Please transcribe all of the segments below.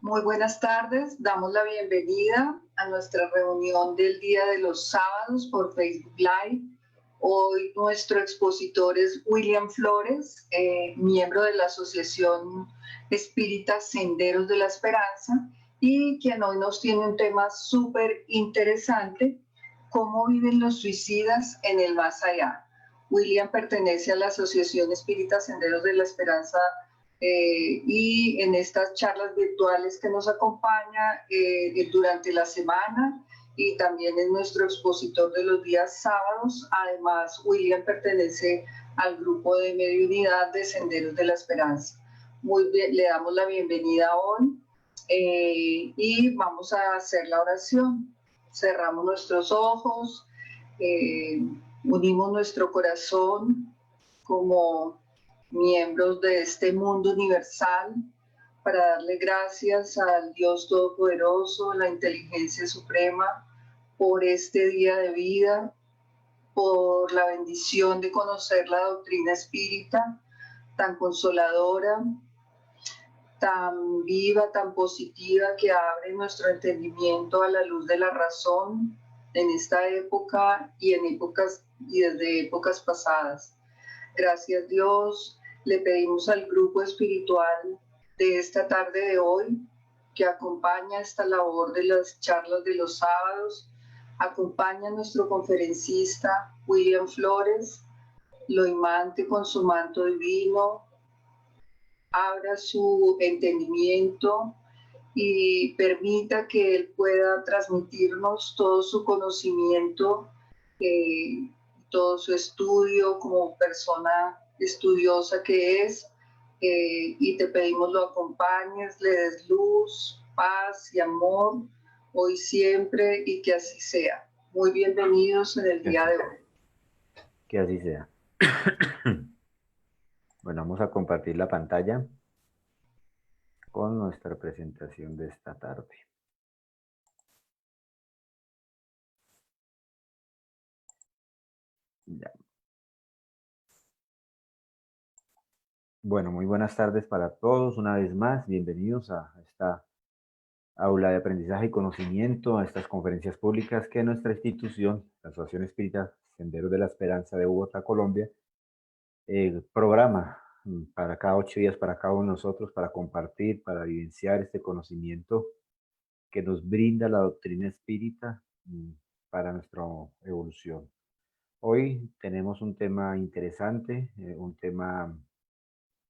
Muy buenas tardes, damos la bienvenida a nuestra reunión del día de los sábados por Facebook Live. Hoy nuestro expositor es William Flores, miembro de la Asociación Espírita Senderos de la Esperanza, y quien hoy nos tiene un tema súper interesante: cómo viven los suicidas en el más allá. William pertenece a la Asociación Espírita Senderos de la Esperanza, y en estas charlas virtuales que nos acompaña durante la semana, y también es nuestro expositor de los días sábados. Además, William pertenece al grupo de mediunidad de Senderos de la Esperanza. Muy bien, le damos la bienvenida hoy, y vamos a hacer la oración. Cerramos nuestros ojos, unimos nuestro corazón como miembros de este mundo universal, para darle gracias al Dios Todopoderoso, la inteligencia suprema, por este día de vida, por la bendición de conocer la doctrina espírita, tan consoladora, tan viva, tan positiva, que abre nuestro entendimiento a la luz de la razón en esta época y desde épocas pasadas. Gracias, Dios. Le pedimos al grupo espiritual de esta tarde de hoy, que acompaña esta labor de las charlas de los sábados, acompaña a nuestro conferencista William Flores, lo imante con su manto divino, abra su entendimiento y permita que él pueda transmitirnos todo su conocimiento, todo su estudio como persona estudiosa que es, y te pedimos lo acompañes, le des luz, paz y amor, hoy siempre, y que así sea. Muy bienvenidos en el día de hoy. Que así sea. Bueno, vamos a compartir la pantalla con nuestra presentación de esta tarde. Ya. Bueno, muy buenas tardes para todos. Una vez más, bienvenidos a esta aula de aprendizaje y conocimiento, a estas conferencias públicas que nuestra institución, la Asociación Espírita Senderos de la Esperanza de Bogotá, Colombia, programa para cada 8 días para cada uno de nosotros, para compartir, para vivenciar este conocimiento que nos brinda la doctrina espírita para nuestra evolución. Hoy tenemos un tema interesante, un tema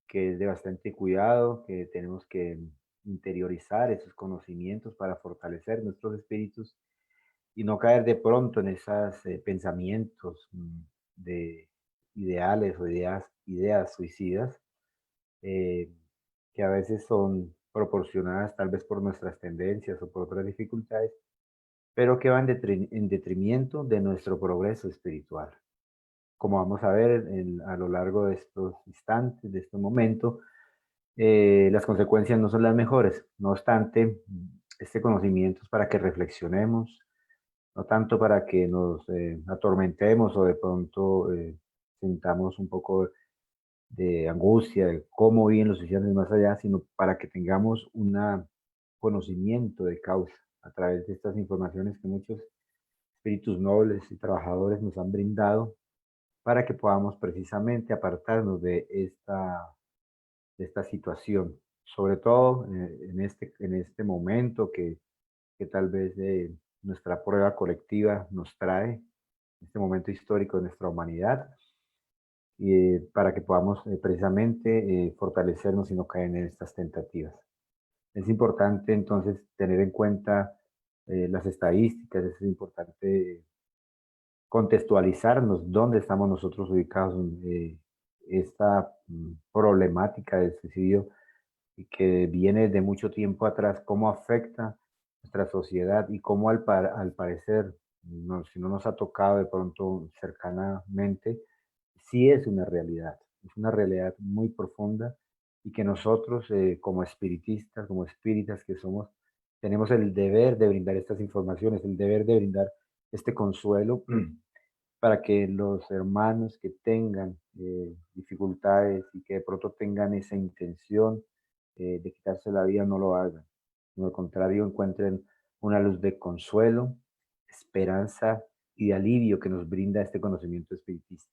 que es de bastante cuidado, que tenemos que interiorizar esos conocimientos para fortalecer nuestros espíritus y no caer de pronto en esos pensamientos de ideales o ideas suicidas, eh, que a veces son proporcionadas tal vez por nuestras tendencias o por otras dificultades, pero que van en detrimento de nuestro progreso espiritual. Como vamos a ver a lo largo de estos instantes, de este momento, las consecuencias no son las mejores. No obstante, este conocimiento es para que reflexionemos, no tanto para que nos atormentemos o de pronto sintamos un poco de angustia de cómo viven los cristianos más allá, sino para que tengamos un conocimiento de causa a través de estas informaciones que muchos espíritus nobles y trabajadores nos han brindado, para que podamos precisamente apartarnos de esta situación, sobre todo en este momento que tal vez nuestra prueba colectiva nos trae, este momento histórico de nuestra humanidad, y para que podamos precisamente fortalecernos y no caer en estas tentativas. Es importante entonces tener en cuenta las estadísticas, es importante contextualizarnos dónde estamos nosotros ubicados en esta problemática del suicidio y que viene de mucho tiempo atrás, cómo afecta nuestra sociedad y cómo al parecer, si no nos ha tocado de pronto cercanamente, sí es una realidad muy profunda y que nosotros como espiritistas, como espíritas que somos, tenemos el deber de brindar estas informaciones, el deber de brindar este consuelo para que los hermanos que tengan dificultades y que de pronto tengan esa intención de quitarse la vida no lo hagan. sino al contrario, encuentren una luz de consuelo, esperanza y de alivio que nos brinda este conocimiento espiritista.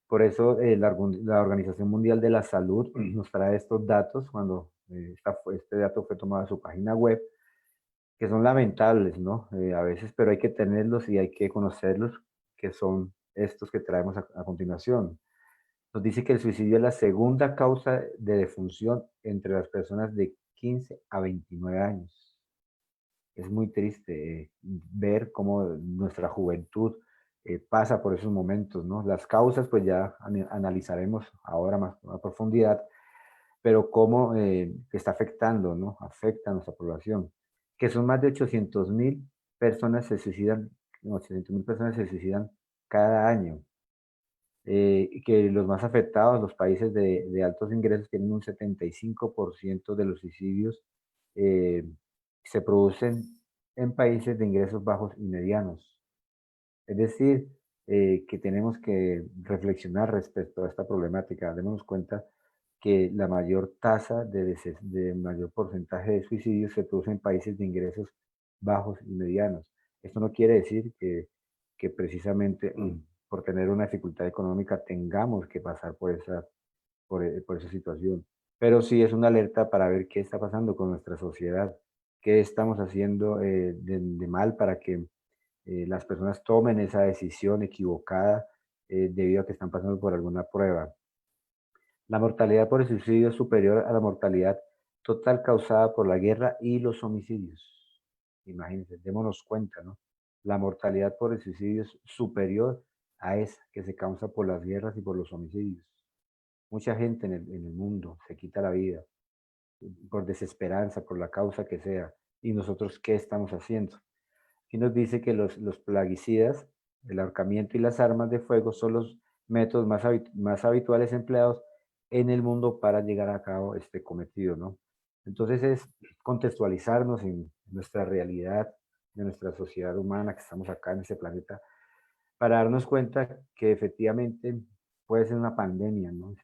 Por eso la Organización Mundial de la Salud nos trae estos datos cuando este dato fue tomado de su página web, que son lamentables, ¿no? A veces, pero hay que tenerlos y hay que conocerlos, que son estos que traemos a continuación. Nos dice que el suicidio es la segunda causa de defunción entre las personas de 15 a 29 años. Es muy triste ver cómo nuestra juventud pasa por esos momentos, ¿no? Las causas, pues ya analizaremos ahora más a profundidad, pero cómo está afectando, ¿no? Afecta a nuestra población, que son más de 800.000 personas se suicidan, 800.000 personas se suicidan cada año. Y que los más afectados, los países de altos ingresos, tienen un 75% de los suicidios eh, se producen en países de ingresos bajos y medianos. Es decir, que tenemos que reflexionar respecto a esta problemática. Démonos cuenta que la mayor tasa de mayor porcentaje de suicidios se produce en países de ingresos bajos y medianos. Esto no quiere decir que precisamente por tener una dificultad económica tengamos que pasar por esa situación. Pero sí es una alerta para ver qué está pasando con nuestra sociedad, qué estamos haciendo de mal para que las personas tomen esa decisión equivocada debido a que están pasando por alguna prueba. La mortalidad por el suicidio es superior a la mortalidad total causada por la guerra y los homicidios. Imagínense, démonos cuenta, ¿no? La mortalidad por el suicidio es superior a esa que se causa por las guerras y por los homicidios. Mucha gente en el mundo se quita la vida por desesperanza, por la causa que sea. ¿Y nosotros qué estamos haciendo? Aquí nos dice que los plaguicidas, el ahorcamiento y las armas de fuego son los métodos más habituales empleados en el mundo para llegar a cabo este cometido, ¿no? Entonces es contextualizarnos en nuestra realidad, de nuestra sociedad humana que estamos acá en este planeta, para darnos cuenta que efectivamente puede ser una pandemia, ¿no?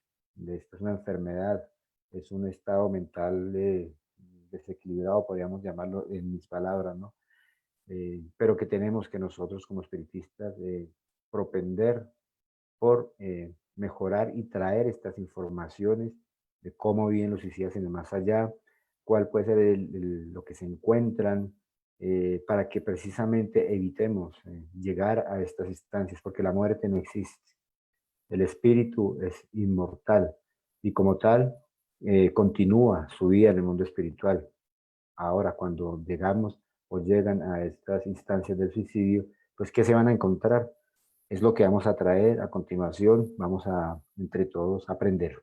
Esto es una enfermedad, es un estado mental desequilibrado, podríamos llamarlo en mis palabras, ¿no? Pero que tenemos que nosotros como espiritistas propender por mejorar y traer estas informaciones de cómo viven los suicidas en el más allá, cuál puede ser lo que se encuentran, para que precisamente evitemos llegar a estas instancias, porque la muerte no existe. El espíritu es inmortal y como tal continúa su vida en el mundo espiritual. Ahora, cuando llegamos o llegan a estas instancias del suicidio, pues ¿qué se van a encontrar? Es lo que vamos a traer a continuación, vamos a, entre todos, aprender.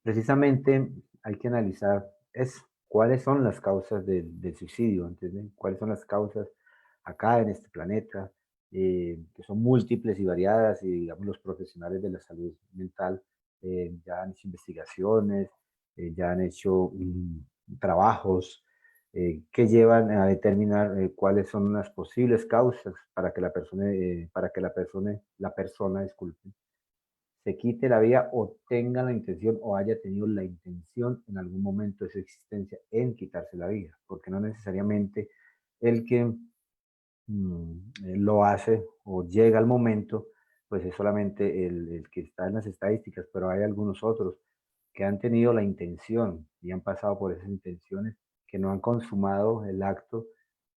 Precisamente hay que analizar cuáles son las causas del suicidio, ¿entienden? ¿Cuáles son las causas acá en este planeta? Que son múltiples y variadas y digamos los profesionales de la salud mental ya han hecho investigaciones, ya han hecho trabajos que llevan a determinar cuáles son las posibles causas para que la persona, disculpe, se quite la vida o tenga la intención o haya tenido la intención en algún momento de su existencia en quitarse la vida, porque no necesariamente el que lo hace o llega al momento, pues es solamente el que está en las estadísticas, pero hay algunos otros que han tenido la intención y han pasado por esas intenciones, que no han consumado el acto,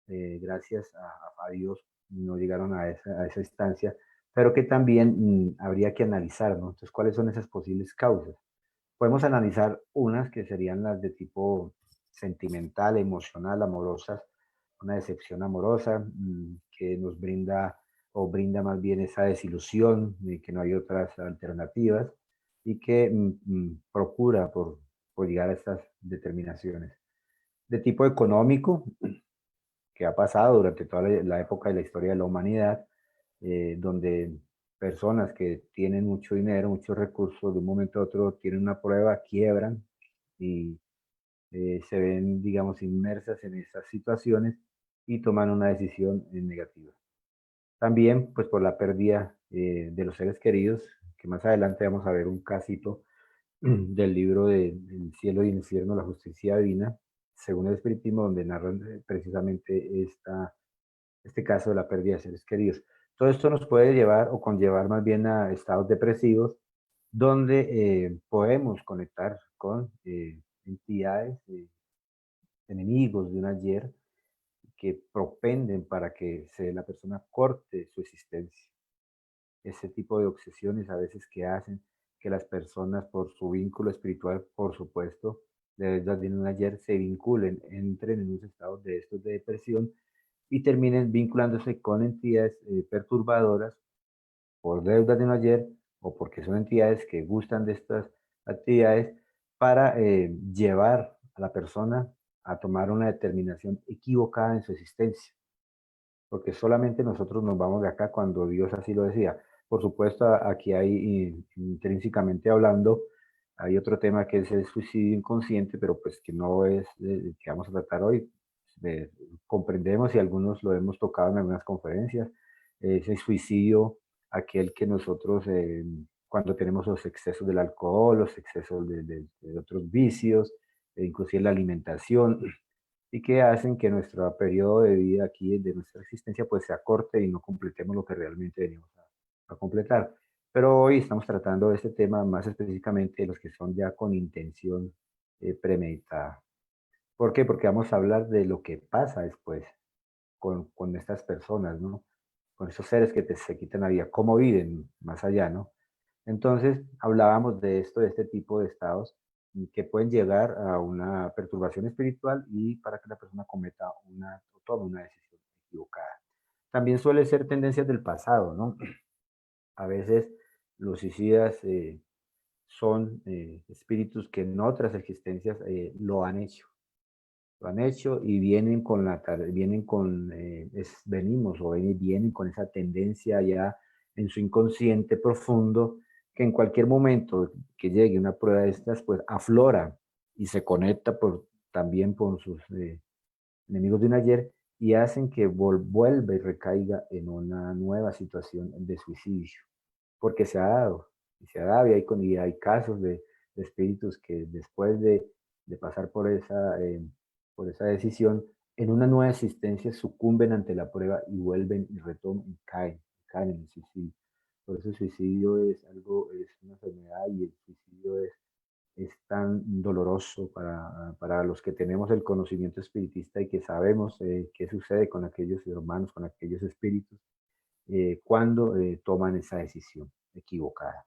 gracias a Dios, no llegaron a esa instancia, pero que también habría que analizar, ¿no? Entonces, ¿cuáles son esas posibles causas? Podemos analizar unas que serían las de tipo sentimental, emocional, amorosas, una decepción amorosa que nos brinda o brinda más bien esa desilusión de que no hay otras alternativas y que procura por llegar a estas determinaciones. De tipo económico, que ha pasado durante toda la época de la historia de la humanidad, donde personas que tienen mucho dinero, muchos recursos, de un momento a otro tienen una prueba, quiebran y se ven, digamos, inmersas en esas situaciones y toman una decisión negativa. También, pues, por la pérdida de los seres queridos, que más adelante vamos a ver un casito del libro del cielo y el infierno, la justicia divina, según el espiritismo, donde narran precisamente este caso de la pérdida de seres queridos. Todo esto nos puede llevar o conllevar más bien a estados depresivos, donde podemos conectar con entidades, enemigos de un ayer, que propenden para que la persona corte su existencia. Ese tipo de obsesiones a veces que hacen que las personas, por su vínculo espiritual, por supuesto, de deudas de un ayer, se vinculen, entren en un estado de estos de depresión y terminen vinculándose con entidades perturbadoras por deudas de un ayer o porque son entidades que gustan de estas actividades para llevar a la persona a tomar una determinación equivocada en su existencia, porque solamente nosotros nos vamos de acá cuando Dios así lo decía. Por supuesto, aquí hay intrínsecamente hablando, hay otro tema que es el suicidio inconsciente, pero pues que no es el que vamos a tratar hoy. Comprendemos y algunos lo hemos tocado en algunas conferencias, ese suicidio, aquel que nosotros, cuando tenemos los excesos del alcohol, los excesos de otros vicios, inclusive la alimentación, y que hacen que nuestro periodo de vida aquí, de nuestra existencia, pues se acorte y no completemos lo que realmente venimos a completar. Pero hoy estamos tratando este tema más específicamente de los que son ya con intención premeditada. ¿Por qué? Porque vamos a hablar de lo que pasa después con estas personas, ¿no? Con esos seres que se quitan la vida, cómo viven más allá, ¿no? Entonces, hablábamos de esto, de este tipo de estados que pueden llegar a una perturbación espiritual y para que la persona cometa o tome una decisión equivocada. También suele ser tendencias del pasado, ¿no? A veces los suicidas son espíritus que en otras existencias lo han hecho y vienen con vienen con, venimos o vienen con esa tendencia ya en su inconsciente profundo, que en cualquier momento que llegue una prueba de estas, pues aflora y se conecta también con sus enemigos de un ayer y hacen que vuelva y recaiga en una nueva situación de suicidio, porque se ha dado, y se ha dado, y hay casos de espíritus que después de pasar por esa decisión, en una nueva existencia sucumben ante la prueba y vuelven y retoman y caen en el suicidio. Por eso el suicidio es algo, es una enfermedad y el suicidio es tan doloroso para los que tenemos el conocimiento espiritista y que sabemos qué sucede con aquellos hermanos, con aquellos espíritus, cuando toman esa decisión equivocada.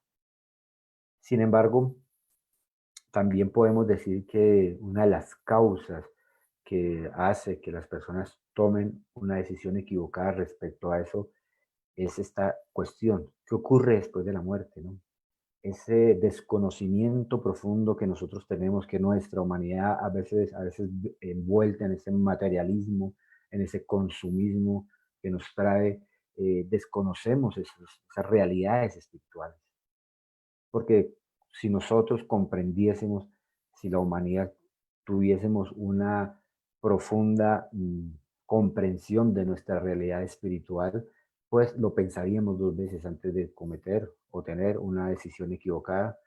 Sin embargo, también podemos decir que una de las causas que hace que las personas tomen una decisión equivocada respecto a eso es esta cuestión. ¿Qué ocurre después de la muerte, no? Ese desconocimiento profundo que nosotros tenemos, que nuestra humanidad a veces envuelta en ese materialismo, en ese consumismo que nos trae, desconocemos esas realidades espirituales. Porque si nosotros comprendiésemos, si la humanidad tuviésemos una profunda comprensión de nuestra realidad espiritual, pues lo pensaríamos dos veces antes de cometer o tener una decisión equivocada,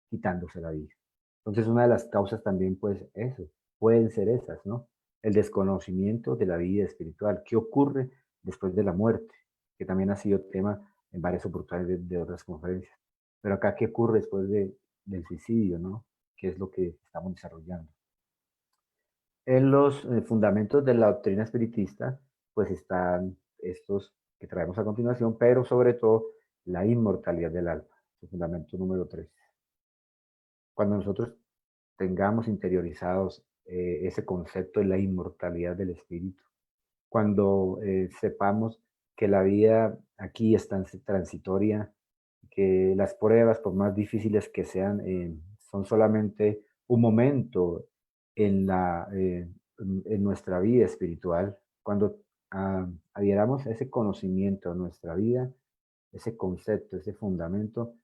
quitándose la vida. Entonces, una de las causas también, pues, eso, pueden ser esas, ¿no? El desconocimiento de la vida espiritual. ¿Qué ocurre después de la muerte? Que también ha sido tema en varias oportunidades de otras conferencias. Pero acá, ¿qué ocurre después del suicidio, no? ¿Qué es lo que estamos desarrollando? En los fundamentos de la doctrina espiritista, pues están estos que traemos a continuación, pero sobre todo la inmortalidad del alma, el fundamento número 3. Cuando nosotros tengamos interiorizados ese concepto de la inmortalidad del espíritu, cuando sepamos que la vida aquí es tan transitoria, que las pruebas, por más difíciles que sean, son solamente un momento en nuestra vida espiritual. Cuando adhieramos ese conocimiento a nuestra vida, ese concepto, ese fundamento,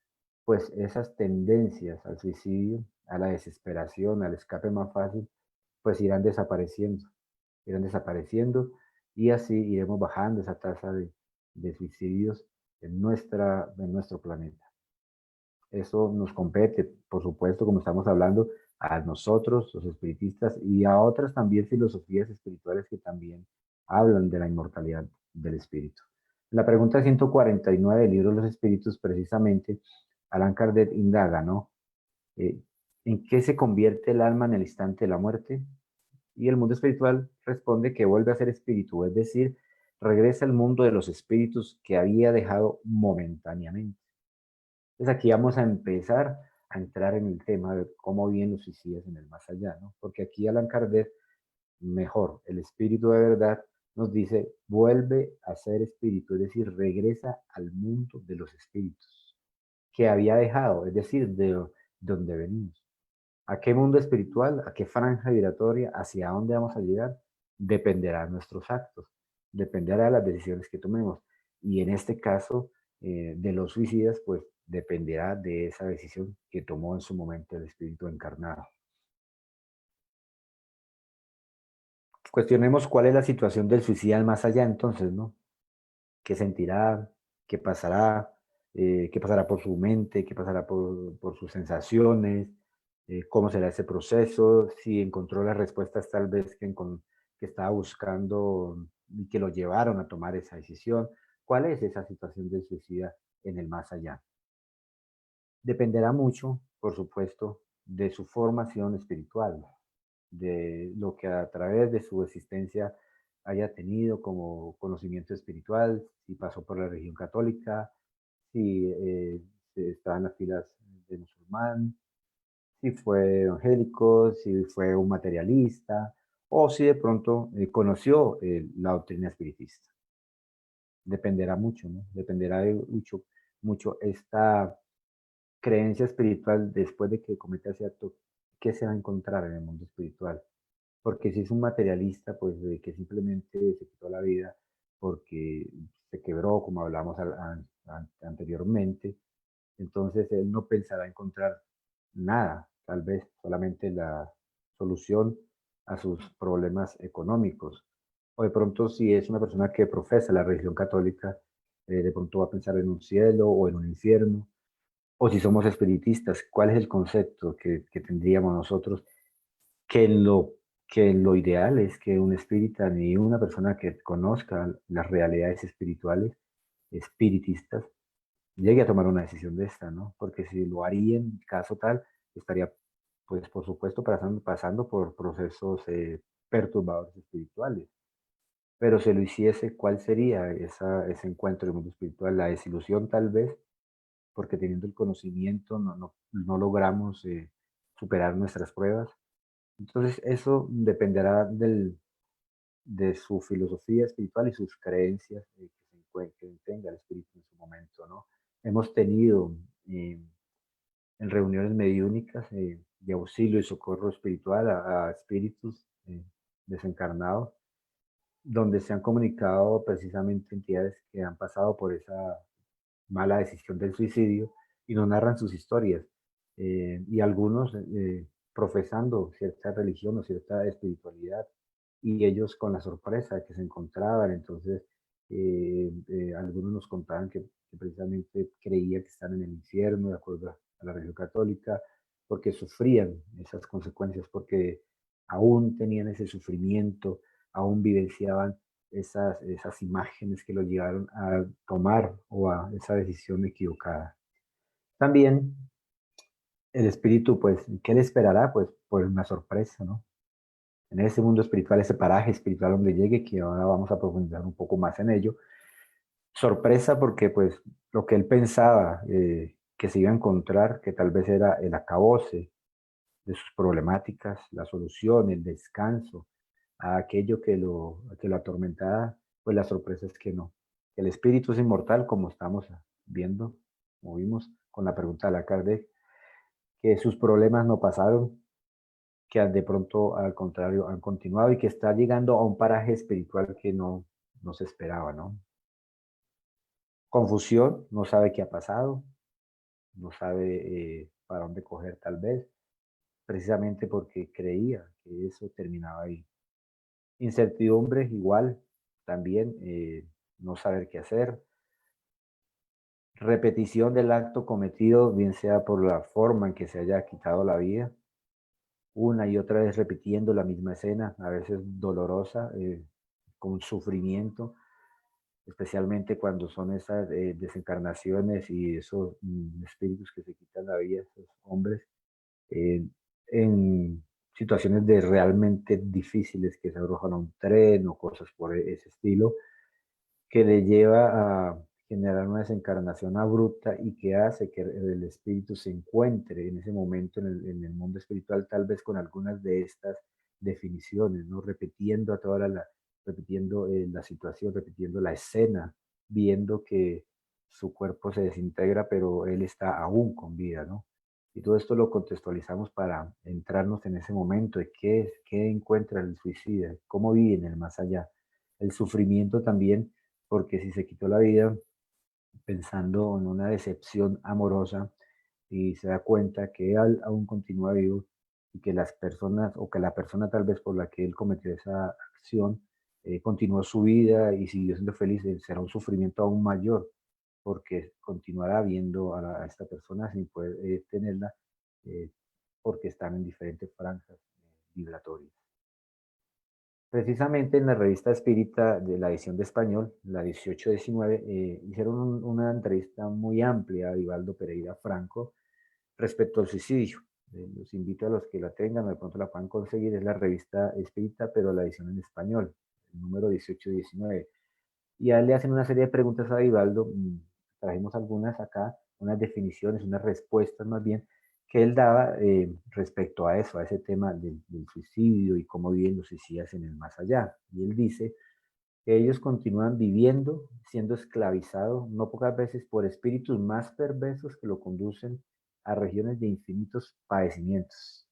pues esas tendencias al suicidio, a la desesperación, al escape más fácil, pues irán desapareciendo y así iremos bajando esa tasa de suicidios en nuestro planeta. Eso nos compete, por supuesto, como estamos hablando, a nosotros, los espiritistas, y a otras también filosofías espirituales que también hablan de la inmortalidad del espíritu. En la pregunta 149 del libro de los espíritus, precisamente, Allan Kardec indaga, ¿no? ¿En qué se convierte el alma en el instante de la muerte? Y el mundo espiritual responde que vuelve a ser espíritu, es decir, regresa al mundo de los espíritus que había dejado momentáneamente. Entonces aquí vamos a empezar a entrar en el tema de cómo viven los suicidas en el más allá, ¿no? Porque aquí Allan Kardec, mejor, el espíritu de verdad, nos dice, vuelve a ser espíritu, es decir, regresa al mundo de los espíritus que había dejado, es decir, de donde venimos. ¿A qué mundo espiritual? ¿A qué franja vibratoria? ¿Hacia dónde vamos a llegar? Dependerá de nuestros actos, dependerá de las decisiones que tomemos. Y en este caso, de los suicidas, pues dependerá de esa decisión que tomó en su momento el espíritu encarnado. Cuestionemos cuál es la situación del suicida al más allá entonces, ¿no? ¿Qué sentirá? ¿Qué pasará por su mente? ¿Qué pasará por sus sensaciones? ¿Cómo será ese proceso? Si encontró las respuestas tal vez que estaba buscando y que lo llevaron a tomar esa decisión. ¿Cuál es esa situación del suicida en el más allá? Dependerá mucho, por supuesto, de su formación espiritual, de lo que a través de su existencia haya tenido como conocimiento espiritual, si pasó por la religión católica, si está en las filas de musulmán, si fue evangélico, si fue un materialista, o si de pronto conoció la doctrina espiritista. Dependerá mucho, ¿no? Dependerá de mucho esta creencia espiritual después de que cometa ese acto, ¿qué se va a encontrar en el mundo espiritual? Porque si es un materialista, pues de que simplemente se quitó la vida porque se quebró, como hablamos anteriormente, entonces él no pensará encontrar nada, tal vez solamente la solución a sus problemas económicos. O de pronto si es una persona que profesa la religión católica, de pronto va a pensar en un cielo o en un infierno. O si somos espiritistas, ¿cuál es el concepto que tendríamos nosotros? Que lo, que lo ideal es que un espírita ni una persona que conozca las realidades espirituales, espiritistas, llegue a tomar una decisión de esta, ¿no? Porque si lo haría en caso tal, estaría, pues por supuesto, pasando por procesos perturbadores espirituales. Pero si lo hiciese, ¿cuál sería ese encuentro en el mundo espiritual? La desilusión tal vez, porque teniendo el conocimiento no logramos superar nuestras pruebas. Entonces eso dependerá de su filosofía espiritual y sus creencias que tenga el espíritu en su momento, ¿no? Hemos tenido en reuniones mediúnicas de auxilio y socorro espiritual a espíritus desencarnados, donde se han comunicado precisamente entidades que han pasado por esa mala decisión del suicidio y nos narran sus historias. Y algunos profesando cierta religión o cierta espiritualidad y ellos con la sorpresa de que se encontraban. Entonces, algunos nos contaban que precisamente creían que están en el infierno, de acuerdo a la religión católica, porque sufrían esas consecuencias, porque aún tenían ese sufrimiento, aún vivenciaban esas imágenes que lo llevaron a tomar o a esa decisión equivocada. También el espíritu, pues, ¿qué le esperará? Pues una sorpresa, ¿no? En ese mundo espiritual, ese paraje espiritual donde llegue, que ahora vamos a profundizar un poco más en ello. Sorpresa porque, pues, lo que él pensaba que se iba a encontrar, que tal vez era el acabose de sus problemáticas, la solución, el descanso, a aquello que lo atormentaba, pues la sorpresa es que no. El espíritu es inmortal, como estamos viendo, como vimos con la pregunta de la Kardec, que sus problemas no pasaron, que de pronto al contrario han continuado y que está llegando a un paraje espiritual que no se esperaba, ¿no? Confusión, no sabe qué ha pasado, no sabe para dónde coger tal vez, precisamente porque creía que eso terminaba ahí. Incertidumbre igual, también no saber qué hacer. Repetición del acto cometido, bien sea por la forma en que se haya quitado la vida, una y otra vez repitiendo la misma escena, a veces dolorosa, con sufrimiento, especialmente cuando son esas desencarnaciones y esos espíritus que se quitan la vida, esos hombres, eh, en situaciones de realmente difíciles que se arrojan a un tren o cosas por ese estilo, que le lleva a generar una desencarnación abrupta y que hace que el espíritu se encuentre en ese momento en el mundo espiritual, tal vez con algunas de estas definiciones, ¿no? Repitiendo repitiendo la situación, repitiendo la escena, viendo que su cuerpo se desintegra, pero él está aún con vida, ¿no? Y todo esto lo contextualizamos para entrarnos en ese momento de qué encuentra el suicida, cómo vive en el más allá. El sufrimiento también, porque si se quitó la vida pensando en una decepción amorosa y se da cuenta que él aún continúa vivo y que las personas o que la persona tal vez por la que él cometió esa acción continuó su vida y siguió siendo feliz, será un sufrimiento aún mayor porque continuará viendo a esta persona sin poder tenerla eh, porque están en diferentes franjas vibratorias. Precisamente en la revista Espírita de la edición de español, la 1819, hicieron una entrevista muy amplia a Divaldo Pereira Franco respecto al suicidio. Los invito a los que la tengan, o de pronto la puedan conseguir, es la revista Espírita, pero la edición en español, el número 1819. Y a él le hacen una serie de preguntas a Divaldo, trajimos algunas acá, unas definiciones, unas respuestas más bien, que él daba respecto a eso, a ese tema del suicidio y cómo viven los suicidas en el más allá. Y él dice que ellos continúan viviendo, siendo esclavizados, no pocas veces por espíritus más perversos que lo conducen a regiones de infinitos padecimientos.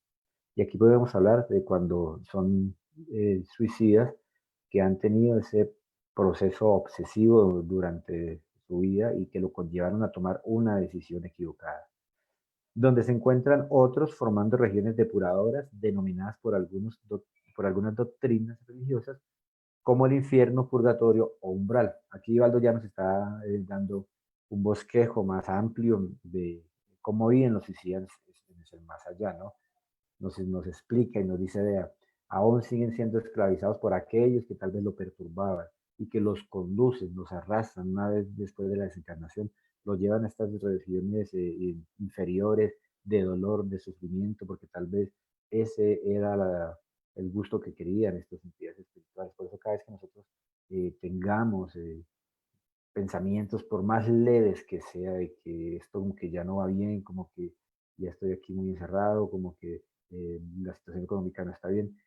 Y aquí podemos hablar de cuando son suicidas que han tenido ese proceso obsesivo durante su vida y que lo conllevaron a tomar una decisión equivocada. Donde se encuentran otros formando regiones depuradoras denominadas por algunas doctrinas religiosas como el infierno, purgatorio o umbral. Aquí Valdo ya nos está dando un bosquejo más amplio de cómo viven los suicidas en el más allá, ¿no? Nos explica y nos dice, vea, aún siguen siendo esclavizados por aquellos que tal vez lo perturbaban y que los conducen, los arrastran una vez después de la desencarnación, los llevan a estas regiones inferiores de dolor, de sufrimiento, porque tal vez ese era el gusto que querían estas entidades espirituales. Por eso cada vez que nosotros tengamos pensamientos, por más leves que sea, de que esto como que ya no va bien, como que ya estoy aquí muy encerrado, como que la situación económica no está bien,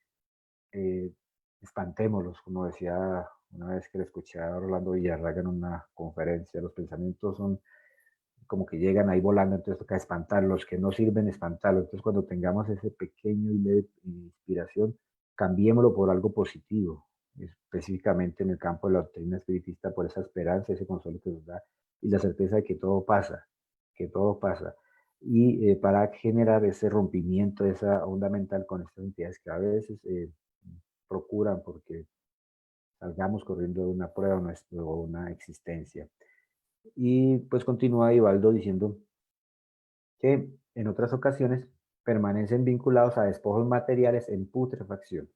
eh, espantémoslos, como decía una vez que le escuché a Orlando Villarraga en una conferencia, los pensamientos son como que llegan ahí volando, entonces toca espantarlos, que no sirven espantarlos. Entonces cuando tengamos ese pequeño y leve inspiración, cambiémoslo por algo positivo, específicamente en el campo de la doctrina espiritista, por esa esperanza, ese consuelo que nos da y la certeza de que todo pasa, que todo pasa. Y para generar ese rompimiento, esa onda mental con estas entidades que a veces procuran porque salgamos corriendo de una prueba o una existencia. Y pues continúa Ibaldo diciendo que en otras ocasiones permanecen vinculados a despojos materiales en putrefacción,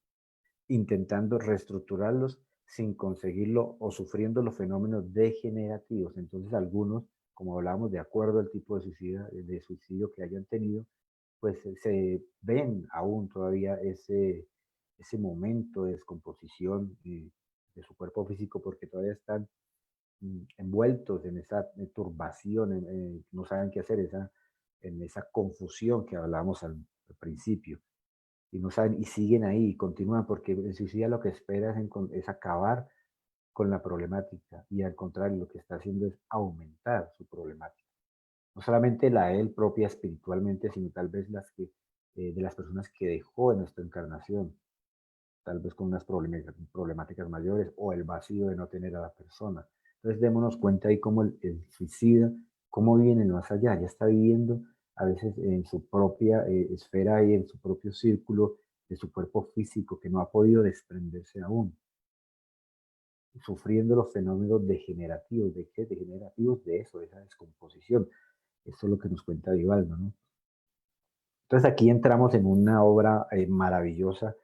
intentando reestructurarlos sin conseguirlo o sufriendo los fenómenos degenerativos. Entonces algunos, como hablábamos, de acuerdo al tipo de suicidio que hayan tenido, pues se ven aún todavía ese momento de descomposición de su cuerpo físico porque todavía están envueltos en esa turbación, no saben qué hacer, en esa confusión que hablábamos al principio. Y no saben, y siguen ahí, y continúan, porque el suicida lo que espera es acabar con la problemática, y al contrario, lo que está haciendo es aumentar su problemática. No solamente la de él propia espiritualmente, sino tal vez de las personas que dejó en nuestra encarnación, tal vez con unas problemáticas mayores o el vacío de no tener a la persona. Entonces démonos cuenta ahí cómo el suicida, cómo vive en el más allá, ya está viviendo a veces en su propia esfera y en su propio círculo de su cuerpo físico que no ha podido desprenderse aún, sufriendo los fenómenos degenerativos. ¿De qué? Degenerativos de eso, de esa descomposición. Eso es lo que nos cuenta Vivaldo, ¿no? Entonces aquí entramos en una obra maravillosa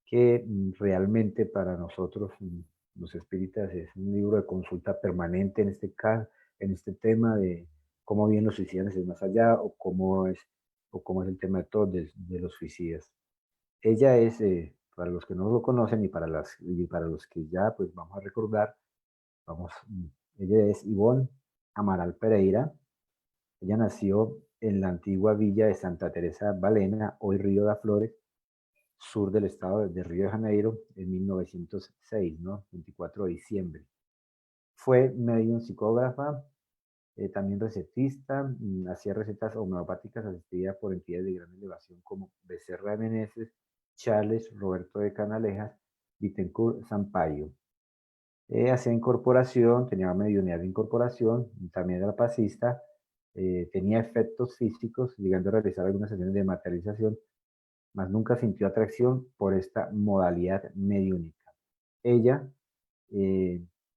que realmente para nosotros, los espíritas, es un libro de consulta permanente en este caso, en este tema de cómo viven los suicidas es más allá o cómo es el tema de todos de los suicidas. Ella es, para los que no lo conocen y para los que ya pues vamos a recordar, ella es Ivonne Amaral Pereira. Ella nació en la antigua villa de Santa Teresa Valena, hoy Río de Flores, sur del estado de Río de Janeiro, en 1906, ¿no? 24 de diciembre. Fue medium psicógrafa, también recetista, hacía recetas homeopáticas asistidas por entidades de gran elevación como Becerra de Meneses, Charles, Roberto de Canalejas, Bittencourt, Sampaio. Hacía incorporación, tenía mediunidad de incorporación, también era pasista, tenía efectos físicos, llegando a realizar algunas sesiones de materialización, mas nunca sintió atracción por esta modalidad mediúnica. Ella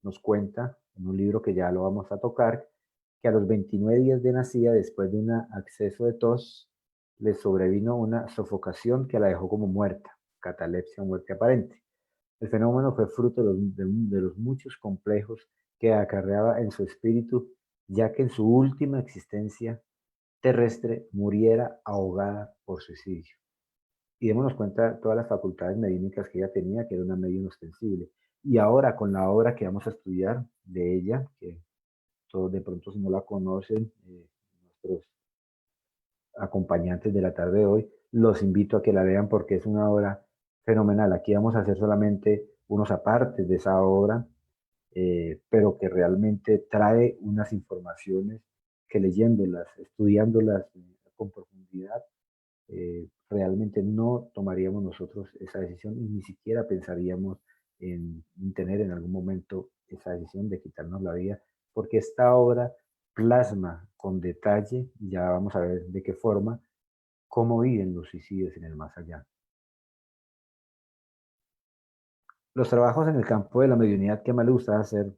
nos cuenta en un libro que ya lo vamos a tocar, que a los 29 días de nacida, después de un acceso de tos, le sobrevino una sofocación que la dejó como muerta, catalepsia o muerte aparente. El fenómeno fue fruto de los muchos complejos que acarreaba en su espíritu, ya que en su última existencia terrestre muriera ahogada por suicidio. Y démonos cuenta todas las facultades mediúnicas que ella tenía, que era una medium ostensible. Y ahora con la obra que vamos a estudiar de ella, que todos de pronto si no la conocen, nuestros acompañantes de la tarde de hoy, los invito a que la vean porque es una obra fenomenal. Aquí vamos a hacer solamente unos apartes de esa obra, pero que realmente trae unas informaciones que leyéndolas, estudiándolas con profundidad, realmente no tomaríamos nosotros esa decisión y ni siquiera pensaríamos en tener en algún momento esa decisión de quitarnos la vida, porque esta obra plasma con detalle, ya vamos a ver de qué forma, cómo viven los suicidios en el más allá. Los trabajos en el campo de la mediunidad que más le gustaba hacer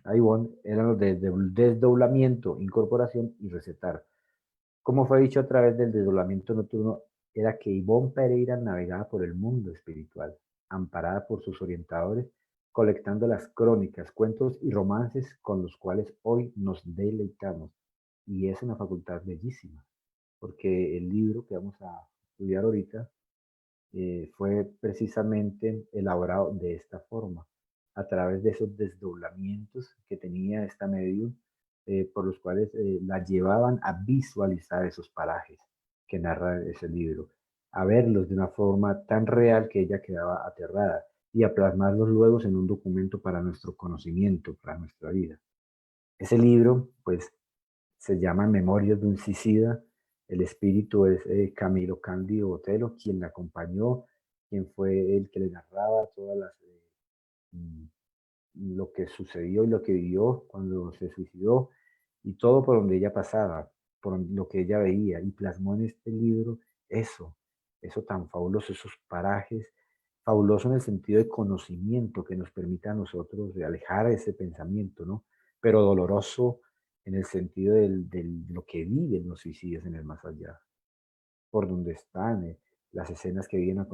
a Ivonne eran los de desdoblamiento, incorporación y recetar. Como fue dicho a través del desdoblamiento nocturno, era que Ivonne Pereira navegaba por el mundo espiritual, amparada por sus orientadores, colectando las crónicas, cuentos y romances con los cuales hoy nos deleitamos. Y es una facultad bellísima, porque el libro que vamos a estudiar ahorita fue precisamente elaborado de esta forma, a través de esos desdoblamientos que tenía esta medium, por los cuales la llevaban a visualizar esos parajes que narra ese libro, a verlos de una forma tan real que ella quedaba aterrada y a plasmarlos luego en un documento para nuestro conocimiento, para nuestra vida. Ese libro, pues, se llama Memorias de un suicida. El espíritu es Camilo Cándido Botelo, quien la acompañó, quien fue el que le narraba todas mm, lo que sucedió y lo que vivió cuando se suicidó y todo por donde ella pasaba, por lo que ella veía y plasmó en este libro eso tan fabuloso, esos parajes, fabuloso en el sentido de conocimiento que nos permite a nosotros de alejar ese pensamiento, ¿no? Pero doloroso en el sentido de lo que viven los suicidios en el más allá, por donde están, las escenas que viven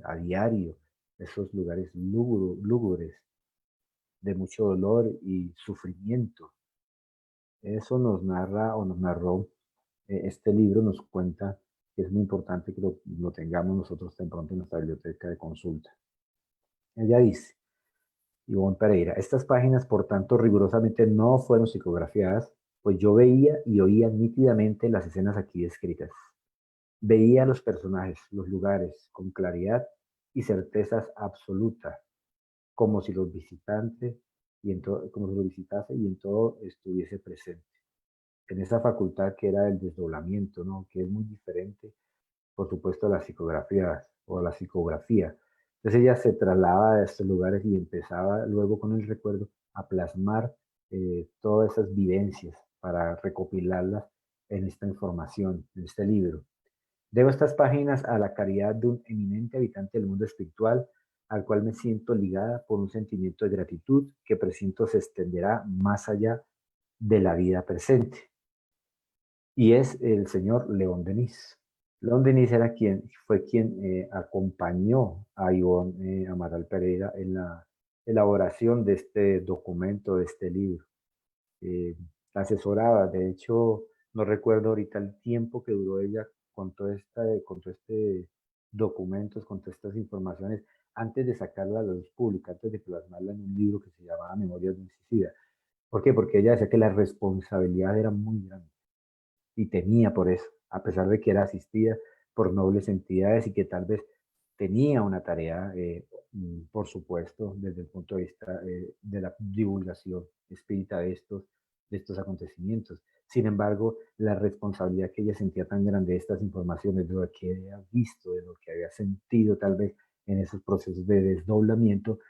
a diario, esos lugares lúgubres, de mucho dolor y sufrimiento. Eso nos narra o nos narró este libro, nos cuenta que es muy importante que lo tengamos nosotros tan pronto en nuestra biblioteca de consulta. Ella dice, Ivonne Pereira, estas páginas por tanto rigurosamente no fueron psicografiadas, pues yo veía y oía nítidamente las escenas aquí descritas. Veía los personajes, los lugares, con claridad y certezas absolutas, como si los visitantes como si lo visitase y en todo estuviese presente. En esa facultad que era el desdoblamiento, ¿no? Que es muy diferente, por supuesto, a la psicografía o a la psicografía. Entonces ella se trasladaba a estos lugares y empezaba luego con el recuerdo a plasmar todas esas vivencias para recopilarlas en esta información, en este libro. Debo estas páginas a la caridad de un eminente habitante del mundo espiritual, al cual me siento ligada por un sentimiento de gratitud que presiento se extenderá más allá de la vida presente. Y es el señor León Denis. Londinense era fue quien acompañó a Ivonne Amaral Pereira en la elaboración de este documento, de este libro. eh, la asesoraba. De hecho, no recuerdo ahorita el tiempo que duró ella con todo este documentos, con todas estas informaciones, antes de sacarla a la luz pública, antes de plasmarla en un libro que se llamaba Memorias de un Suicida. ¿Por qué? Porque ella decía que la responsabilidad era muy grande y temía por eso, a pesar de que era asistida por nobles entidades y que tal vez tenía una tarea, por supuesto, desde el punto de vista de la divulgación espírita de estos acontecimientos. Sin embargo, la responsabilidad que ella sentía tan grande de estas informaciones, de lo que había visto, de lo que había sentido tal vez en esos procesos de desdoblamiento,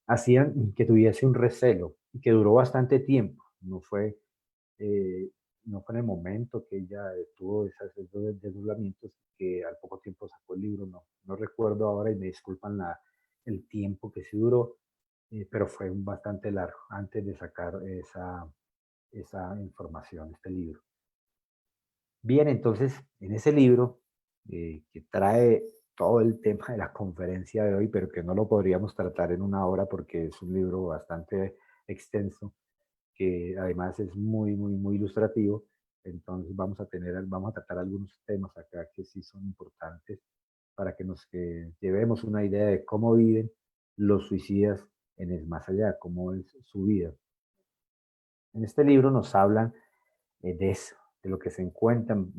hacían que tuviese un recelo y que duró bastante tiempo. Eh, no fue en el momento que ella tuvo esos desdoblamientos que al poco tiempo sacó el libro, no recuerdo ahora y me disculpan el tiempo que sí duró, pero fue bastante largo antes de sacar esa información, este libro. Bien, entonces, en ese libro, que trae todo el tema de la conferencia de hoy, pero que no lo podríamos tratar en una hora porque es un libro bastante extenso, que además es muy, muy, muy ilustrativo. Entonces vamos a tratar algunos temas acá que sí son importantes para que nos llevemos una idea de cómo viven los suicidas en el más allá, cómo es su vida. En este libro nos hablan de eso, de lo que se encuentran,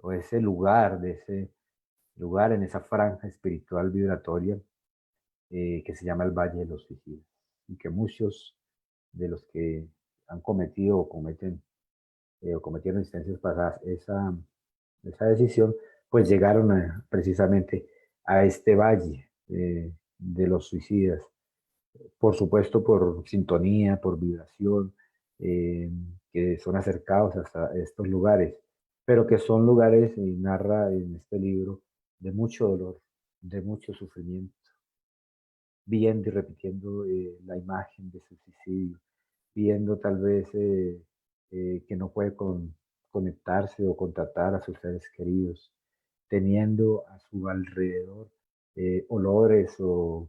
o ese lugar, de ese lugar en esa franja espiritual vibratoria que se llama el Valle de los Suicidas, y que muchos de los que han cometido o cometen o cometieron instancias pasadas esa decisión, pues llegaron precisamente a este valle de los suicidas, por supuesto por sintonía, por vibración, eh, que son acercados hasta estos lugares, pero que son lugares, y narra en este libro, de mucho dolor, de mucho sufrimiento, viendo y repitiendo la imagen de su suicidio, viendo tal vez que no puede conectarse o contactar a sus seres queridos, teniendo a su alrededor olores o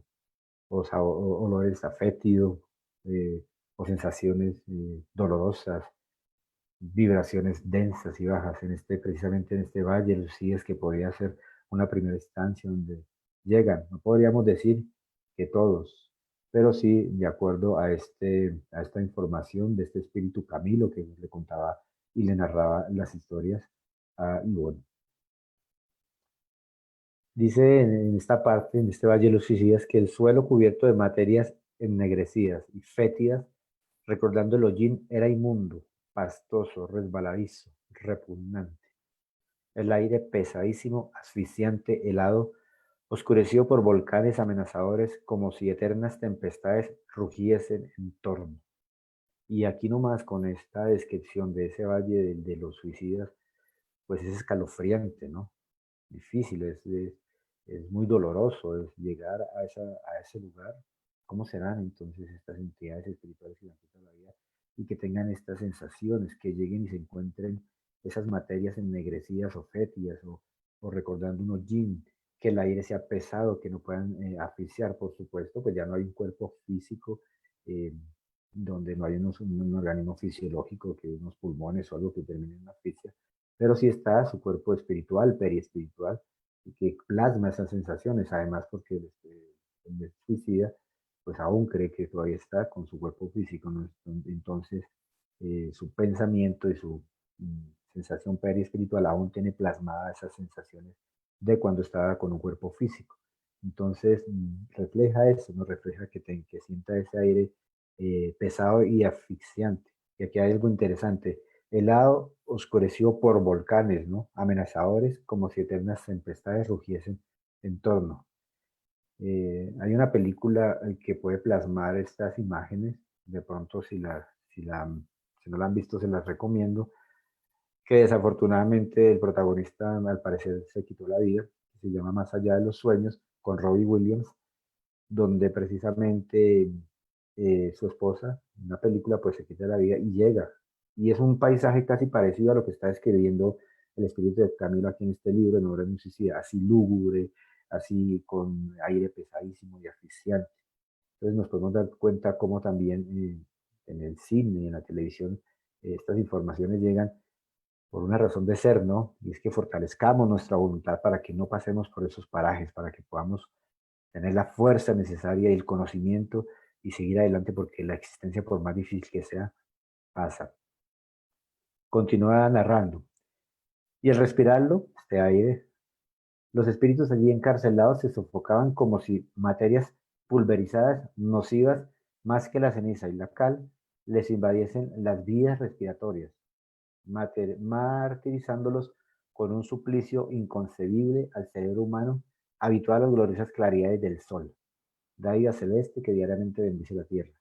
olores a fétido, o sensaciones dolorosas, vibraciones densas y bajas precisamente en este valle, Lucías, que podría ser una primera instancia donde llegan. No podríamos decir que todos, pero sí de acuerdo a esta información de este espíritu Camilo que le contaba y le narraba las historias a Ivonne. Dice en esta parte, en este Valle de los Suicidas, que el suelo cubierto de materias ennegrecidas y fétidas, recordando el hollín, era inmundo, pastoso, resbaladizo, repugnante. El aire pesadísimo, asfixiante, helado, oscurecido por volcanes amenazadores, como si eternas tempestades rugiesen en torno. Y aquí nomás con esta descripción de ese valle de los suicidas, pues es escalofriante, ¿no? Difícil, es muy doloroso es llegar a ese lugar. ¿Cómo serán entonces estas entidades espirituales que dan la vida y que tengan estas sensaciones, que lleguen y se encuentren esas materias ennegrecidas o fétidas o recordando unos yin, que el aire sea pesado, que no puedan asfixiar, por supuesto, pues ya no hay un cuerpo físico eh, donde no hay un organismo fisiológico, que unos pulmones o algo que termine en asfixia, pero sí está su cuerpo espiritual, periespiritual, y que plasma esas sensaciones, además porque el suicida, pues aún cree que todavía está con su cuerpo físico, ¿no? Entonces su pensamiento y su sensación periespiritual aún tiene plasmadas esas sensaciones de cuando estaba con un cuerpo físico. Entonces refleja eso, ¿no? Refleja que sienta ese aire pesado y asfixiante. Y aquí hay algo interesante. El lado oscurecido por volcanes, ¿no? Amenazadores, como si eternas tempestades rugiesen en torno. Hay una película que puede plasmar estas imágenes. De pronto, si no la han visto, se las recomiendo. Que desafortunadamente el protagonista, al parecer, se quitó la vida. Se llama Más allá de los sueños, con Robbie Williams, donde precisamente su esposa, en una película, pues se quita la vida y llega. Y es un paisaje casi parecido a lo que está describiendo el espíritu de Camilo aquí en este libro, en Obra de un Suicida, así lúgubre, así con aire pesadísimo y asfixiante. Entonces nos podemos dar cuenta cómo también en el cine y en la televisión estas informaciones llegan por una razón de ser, ¿no? Y es que fortalezcamos nuestra voluntad para que no pasemos por esos parajes, para que podamos tener la fuerza necesaria y el conocimiento y seguir adelante porque la existencia, por más difícil que sea, pasa. Continúa narrando. Y al respirarlo, este aire, los espíritus allí encarcelados se sofocaban como si materias pulverizadas, nocivas, más que la ceniza y la cal, les invadiesen las vías respiratorias, martirizándolos con un suplicio inconcebible al cerebro humano, habitual a las gloriosas claridades del sol, dádiva celeste que diariamente bendice la tierra,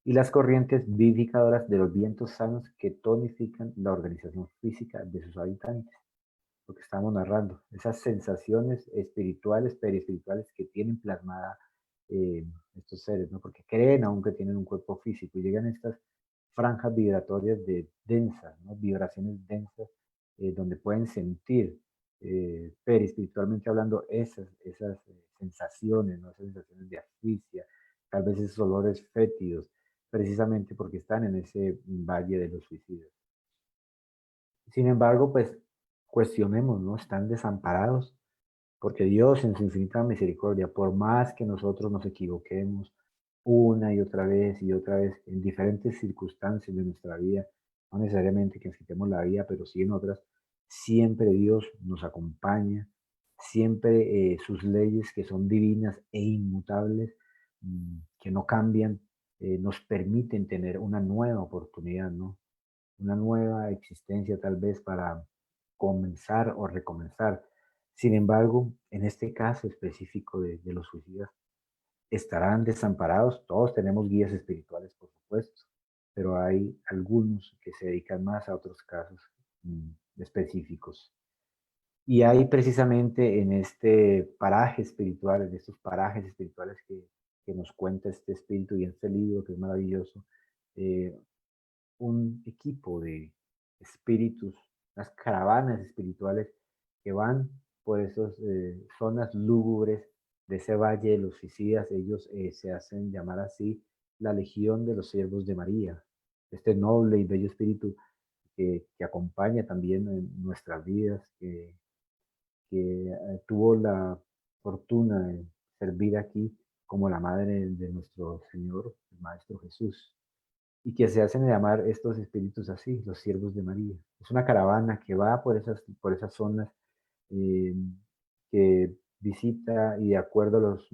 y las corrientes vivificadoras de los vientos sanos que tonifican la organización física de sus habitantes. Lo que estamos narrando, esas sensaciones espirituales, periespirituales que tienen plasmada eh, estos seres, ¿no? Porque creen aún que tienen un cuerpo físico y llegan estas franjas vibratorias de densas, ¿no? Vibraciones densas, donde pueden sentir, perispiritualmente hablando, esas sensaciones, ¿no? Esas sensaciones de asfixia, tal vez esos olores fétidos, precisamente porque están en ese valle de los suicidas. Sin embargo, pues cuestionemos, ¿no? Están desamparados, porque Dios en su infinita misericordia, por más que nosotros nos equivoquemos una y otra vez en diferentes circunstancias de nuestra vida, no necesariamente que nos quitemos la vida, pero sí en otras, siempre Dios nos acompaña, siempre sus leyes que son divinas e inmutables, que no cambian, nos permiten tener una nueva oportunidad, ¿no? Una nueva existencia tal vez para comenzar o recomenzar. Sin embargo, en este caso específico de los suicidas, estarán desamparados. Todos tenemos guías espirituales, por supuesto, pero hay algunos que se dedican más a otros casos específicos. Y hay precisamente en este paraje espiritual, en estos parajes espirituales que nos cuenta este espíritu y en este libro que es maravilloso, eh, un equipo de espíritus, unas caravanas espirituales que van por esas zonas lúgubres de ese valle de los suicidas. Ellos se hacen llamar así la Legión de los Siervos de María, este noble y bello espíritu que acompaña también en nuestras vidas, que tuvo la fortuna de servir aquí como la madre de nuestro Señor, el Maestro Jesús y que se hacen llamar estos espíritus así, los siervos de María. Es una caravana que va por esas zonas, eh, que visita y de acuerdo a los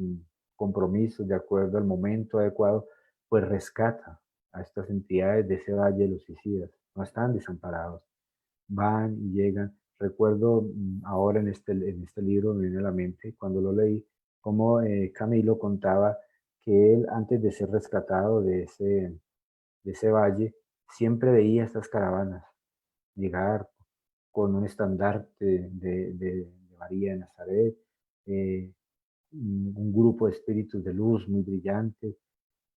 compromisos, de acuerdo al momento adecuado, pues rescata a estas entidades de ese valle de los suicidas. No están desamparados, van y llegan. Recuerdo ahora en este libro me viene a la mente, cuando lo leí, cómo Camilo contaba que él, antes de ser rescatado de ese valle, siempre veía estas caravanas llegar con un estandarte de María de Nazaret, eh, un grupo de espíritus de luz muy brillantes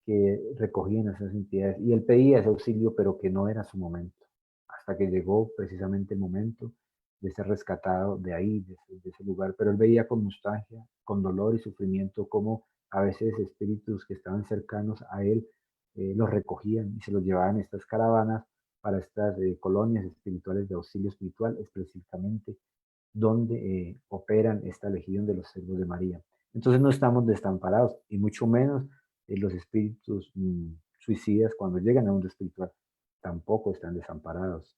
que recogían a esas entidades. Y él pedía ese auxilio, pero que no era su momento, hasta que llegó precisamente el momento de ser rescatado de ahí, de ese lugar. Pero él veía con nostalgia, con dolor y sufrimiento, cómo a veces espíritus que estaban cercanos a él los recogían y se los llevaban en estas caravanas para estas colonias espirituales de auxilio espiritual, específicamente donde operan esta legión de los siervos de María. Entonces no estamos desamparados y mucho menos los espíritus suicidas cuando llegan a mundo espiritual tampoco están desamparados.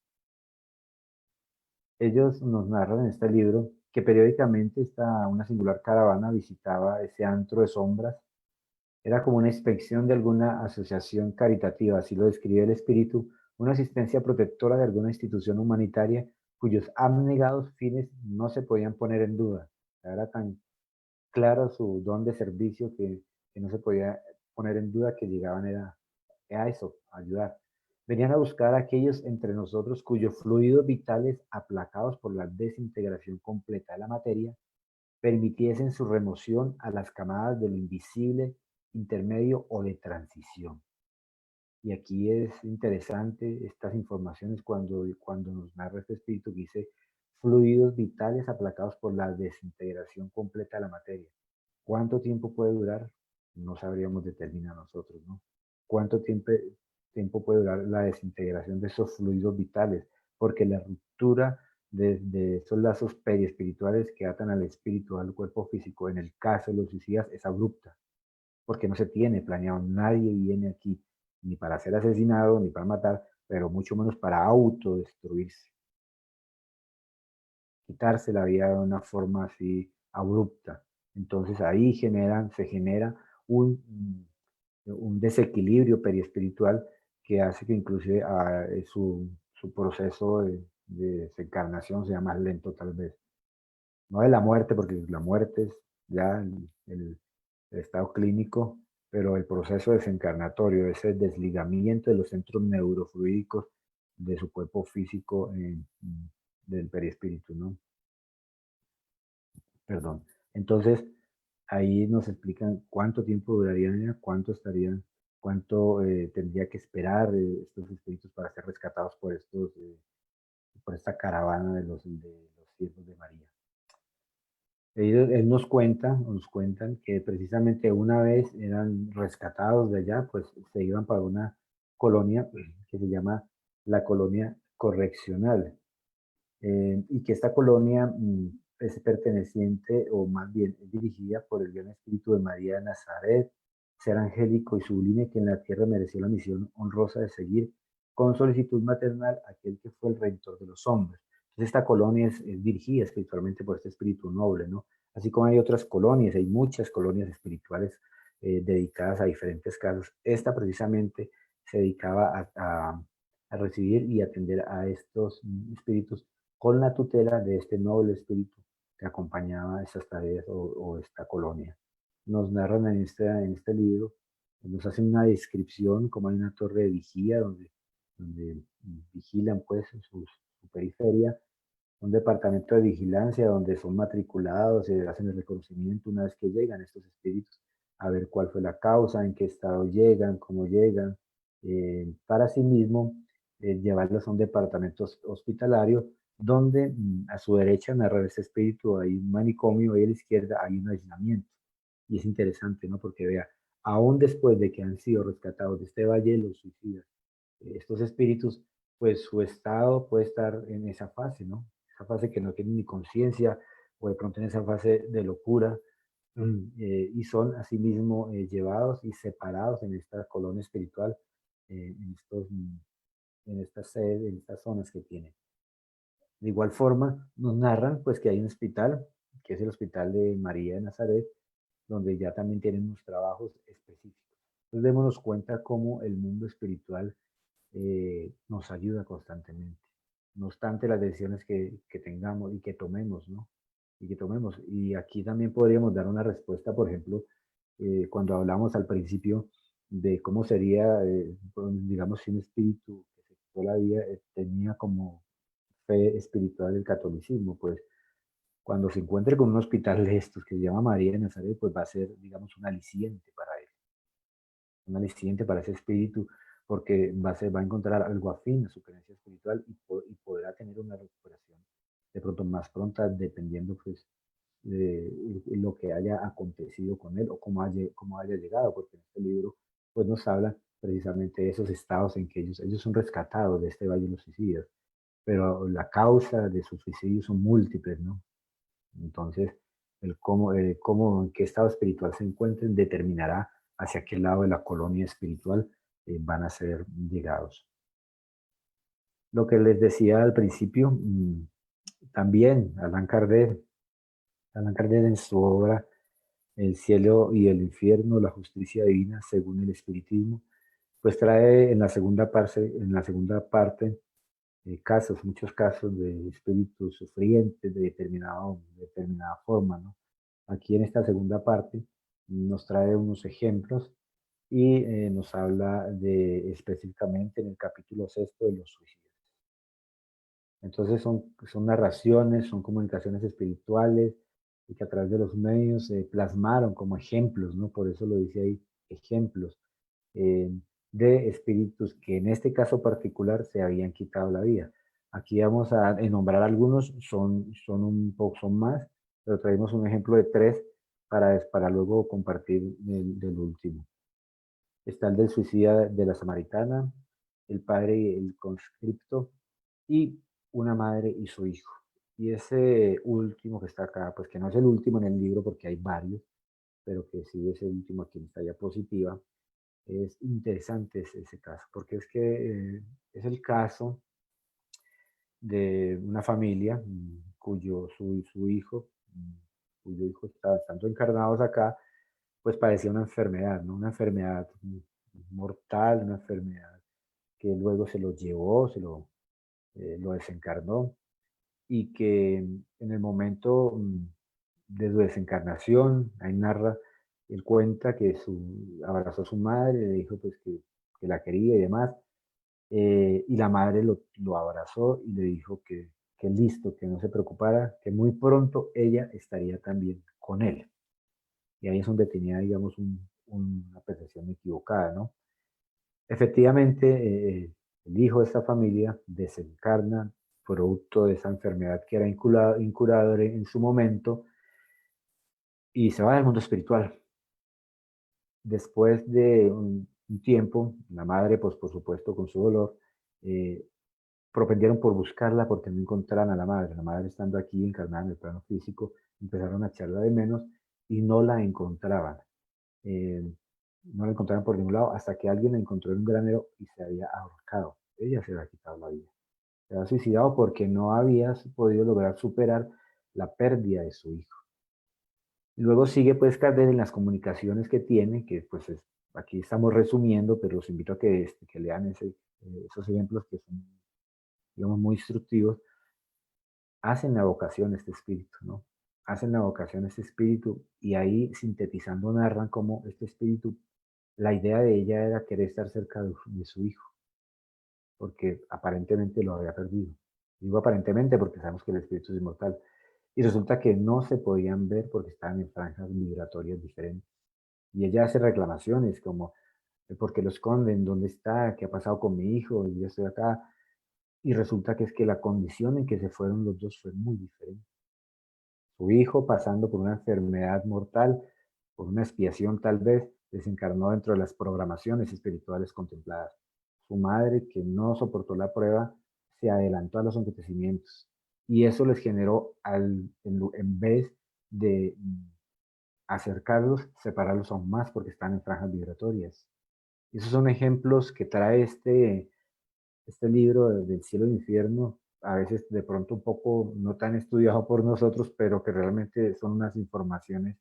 Ellos nos narran en este libro que periódicamente una singular caravana visitaba ese antro de sombras. Era como una inspección de alguna asociación caritativa, así lo describe el espíritu, una asistencia protectora de alguna institución humanitaria cuyos abnegados fines no se podían poner en duda. Era tan claro su don de servicio que no se podía poner en duda que llegaban era eso, a ayudar. Venían a buscar a aquellos entre nosotros cuyos fluidos vitales, aplacados por la desintegración completa de la materia, permitiesen su remoción a las camadas de lo invisible, intermedio o de transición. Y aquí es interesante estas informaciones cuando nos narra este espíritu que dice, fluidos vitales aplacados por la desintegración completa de la materia. ¿Cuánto tiempo puede durar? No sabríamos determinar nosotros, ¿no? ¿Cuánto tiempo puede durar la desintegración de esos fluidos vitales? Porque la ruptura de esos lazos periespirituales que atan al espíritu, al cuerpo físico, en el caso de los suicidas, es abrupta, porque no se tiene planeado. Nadie viene aquí ni para ser asesinado, ni para matar, pero mucho menos para autodestruirse, quitarse la vida de una forma así abrupta. Entonces ahí se genera un desequilibrio periespiritual que hace que inclusive su proceso de desencarnación sea más lento tal vez. No de la muerte, porque la muerte es ya el estado clínico, pero el proceso desencarnatorio, ese desligamiento de los centros neurofluídicos de su cuerpo físico del perispíritu, ¿no? Perdón. Entonces, ahí nos explican cuánto tiempo durarían, cuánto tendría que esperar estos espíritus para ser rescatados por esta caravana de los siervos de María. Él nos cuentan que precisamente una vez eran rescatados de allá, pues se iban para una colonia que se llama la colonia correccional, y que esta colonia es perteneciente, o más bien es dirigida por el Gran Espíritu de María de Nazaret, ser angélico y sublime, que en la tierra mereció la misión honrosa de seguir con solicitud maternal aquel que fue el Redentor de los hombres. Entonces esta colonia es dirigida espiritualmente por este espíritu noble, ¿no? Así como hay otras colonias, hay muchas colonias espirituales dedicadas a diferentes casos. Esta precisamente se dedicaba a recibir y atender a estos espíritus con la tutela de este noble espíritu que acompañaba estas tareas o esta colonia. Nos narran en este libro, nos hacen una descripción como hay una torre de vigía donde vigilan pues su periferia, un departamento de vigilancia donde son matriculados, se hacen el reconocimiento una vez que llegan estos espíritus, a ver cuál fue la causa, en qué estado llegan, cómo llegan, para sí mismo llevarlos a un departamento hospitalario donde a su derecha, narra este espíritu, hay un manicomio y a la izquierda hay un aislamiento. Y es interesante, ¿no? Porque vea, aún después de que han sido rescatados de este valle de los suicidas, estos espíritus, pues su estado puede estar en esa fase, ¿no? Esa fase que no tiene ni conciencia, o de pronto en esa fase de locura, y son asimismo llevados y separados en esta colonia espiritual, en estas sedes, en estas zonas que tienen. De igual forma, nos narran pues que hay un hospital, que es el Hospital de María de Nazaret, donde ya también tienen unos trabajos específicos. Entonces démonos cuenta cómo el mundo espiritual nos ayuda constantemente, no obstante las decisiones que tengamos y que tomemos, ¿no? Y que tomemos. Y aquí también podríamos dar una respuesta, por ejemplo, cuando hablamos al principio de cómo sería, digamos, si un espíritu que se quitó la vida tenía como fe espiritual el catolicismo, pues cuando se encuentre con un hospital de estos que se llama María de Nazaret, pues va a ser, digamos, un aliciente para él, un aliciente para ese espíritu, porque va a encontrar algo afín a su creencia espiritual y podrá tener una recuperación de pronto más pronta, dependiendo pues de lo que haya acontecido con él o cómo haya llegado, porque en este libro pues nos habla precisamente de esos estados en que ellos son rescatados de este valle de los suicidas, pero la causa de su suicidio son múltiples, ¿no? Entonces, en qué estado espiritual se encuentren determinará hacia qué lado de la colonia espiritual van a ser llegados. Lo que les decía al principio, también Allan Kardec en su obra El cielo y el infierno, la justicia divina según el espiritismo, pues trae en la segunda parte muchos casos de espíritus sufrientes de determinada forma, ¿no? Aquí en esta segunda parte nos trae unos ejemplos y nos habla específicamente en el capítulo sexto de los suicidios. Entonces son narraciones, son comunicaciones espirituales y que a través de los medios se plasmaron como ejemplos, ¿no? Por eso lo dice ahí, ejemplos eh, de espíritus que en este caso particular se habían quitado la vida. Aquí vamos a enumerar algunos, son más, pero traemos un ejemplo de 3 para luego compartir del último. Está el del suicida de la samaritana, el padre y el conscripto, y una madre y su hijo. Y ese último que está acá, pues que no es el último en el libro porque hay varios, pero que sí es el último aquí en esta diapositiva, es interesante ese caso, porque es que es el caso de una familia cuyo su hijo, cuyo hijo está tanto encarnados acá, pues padecía una enfermedad, ¿no? Una enfermedad mortal, una enfermedad que luego se lo llevó, lo desencarnó y que en el momento de su desencarnación, ahí narra, él cuenta que abrazó a su madre, le dijo pues que la quería y demás, y la madre lo abrazó y le dijo que listo, que no se preocupara, que muy pronto ella estaría también con él. Y ahí es donde tenía, digamos, una percepción equivocada, ¿no? Efectivamente, el hijo de esta familia desencarna producto de esa enfermedad que era incurable en su momento y se va del mundo espiritual. Después de un tiempo, la madre, pues por supuesto con su dolor, eh, propendieron por buscarla porque no encontraran a la madre. La madre estando aquí encarnada en el plano físico, empezaron a echarla de menos y no la encontraban. Eh, no la encontraron por ningún lado hasta que alguien la encontró en un granero y se había ahorcado. Ella se había quitado la vida. Se había suicidado porque no había podido lograr superar la pérdida de su hijo. Luego sigue pues Kardec en las comunicaciones que tiene, que pues aquí estamos resumiendo, pero los invito a que lean esos ejemplos que son, digamos, muy instructivos. Hacen la vocación este espíritu, ¿no? Hacen la vocación este espíritu y ahí sintetizando narran cómo este espíritu, la idea de ella era querer estar cerca de su hijo, porque aparentemente lo había perdido. Digo aparentemente porque sabemos que el espíritu es inmortal. Y resulta que no se podían ver porque estaban en franjas migratorias diferentes. Y ella hace reclamaciones como, ¿por qué lo esconden? ¿Dónde está? ¿Qué ha pasado con mi hijo? Yo estoy acá. Y resulta que es que la condición en que se fueron los dos fue muy diferente. Su hijo, pasando por una enfermedad mortal, por una expiación tal vez, desencarnó dentro de las programaciones espirituales contempladas. Su madre, que no soportó la prueba, se adelantó a los acontecimientos. Y eso les generó, en vez de acercarlos, separarlos aún más porque están en franjas vibratorias. Esos son ejemplos que trae este libro del cielo e infierno, a veces de pronto un poco no tan estudiado por nosotros, pero que realmente son unas informaciones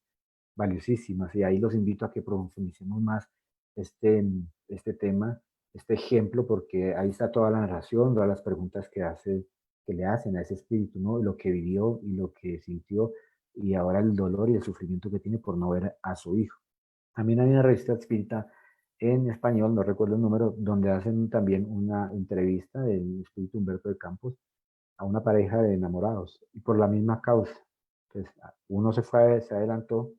valiosísimas. Y ahí los invito a que profundicemos más este tema, este ejemplo, porque ahí está toda la narración, todas las preguntas que le hacen a ese espíritu, ¿no? Lo que vivió y lo que sintió, y ahora el dolor y el sufrimiento que tiene por no ver a su hijo. También hay una revista espírita en español, no recuerdo el número, donde hacen también una entrevista del espíritu Humberto de Campos a una pareja de enamorados y por la misma causa. Entonces, uno se adelantó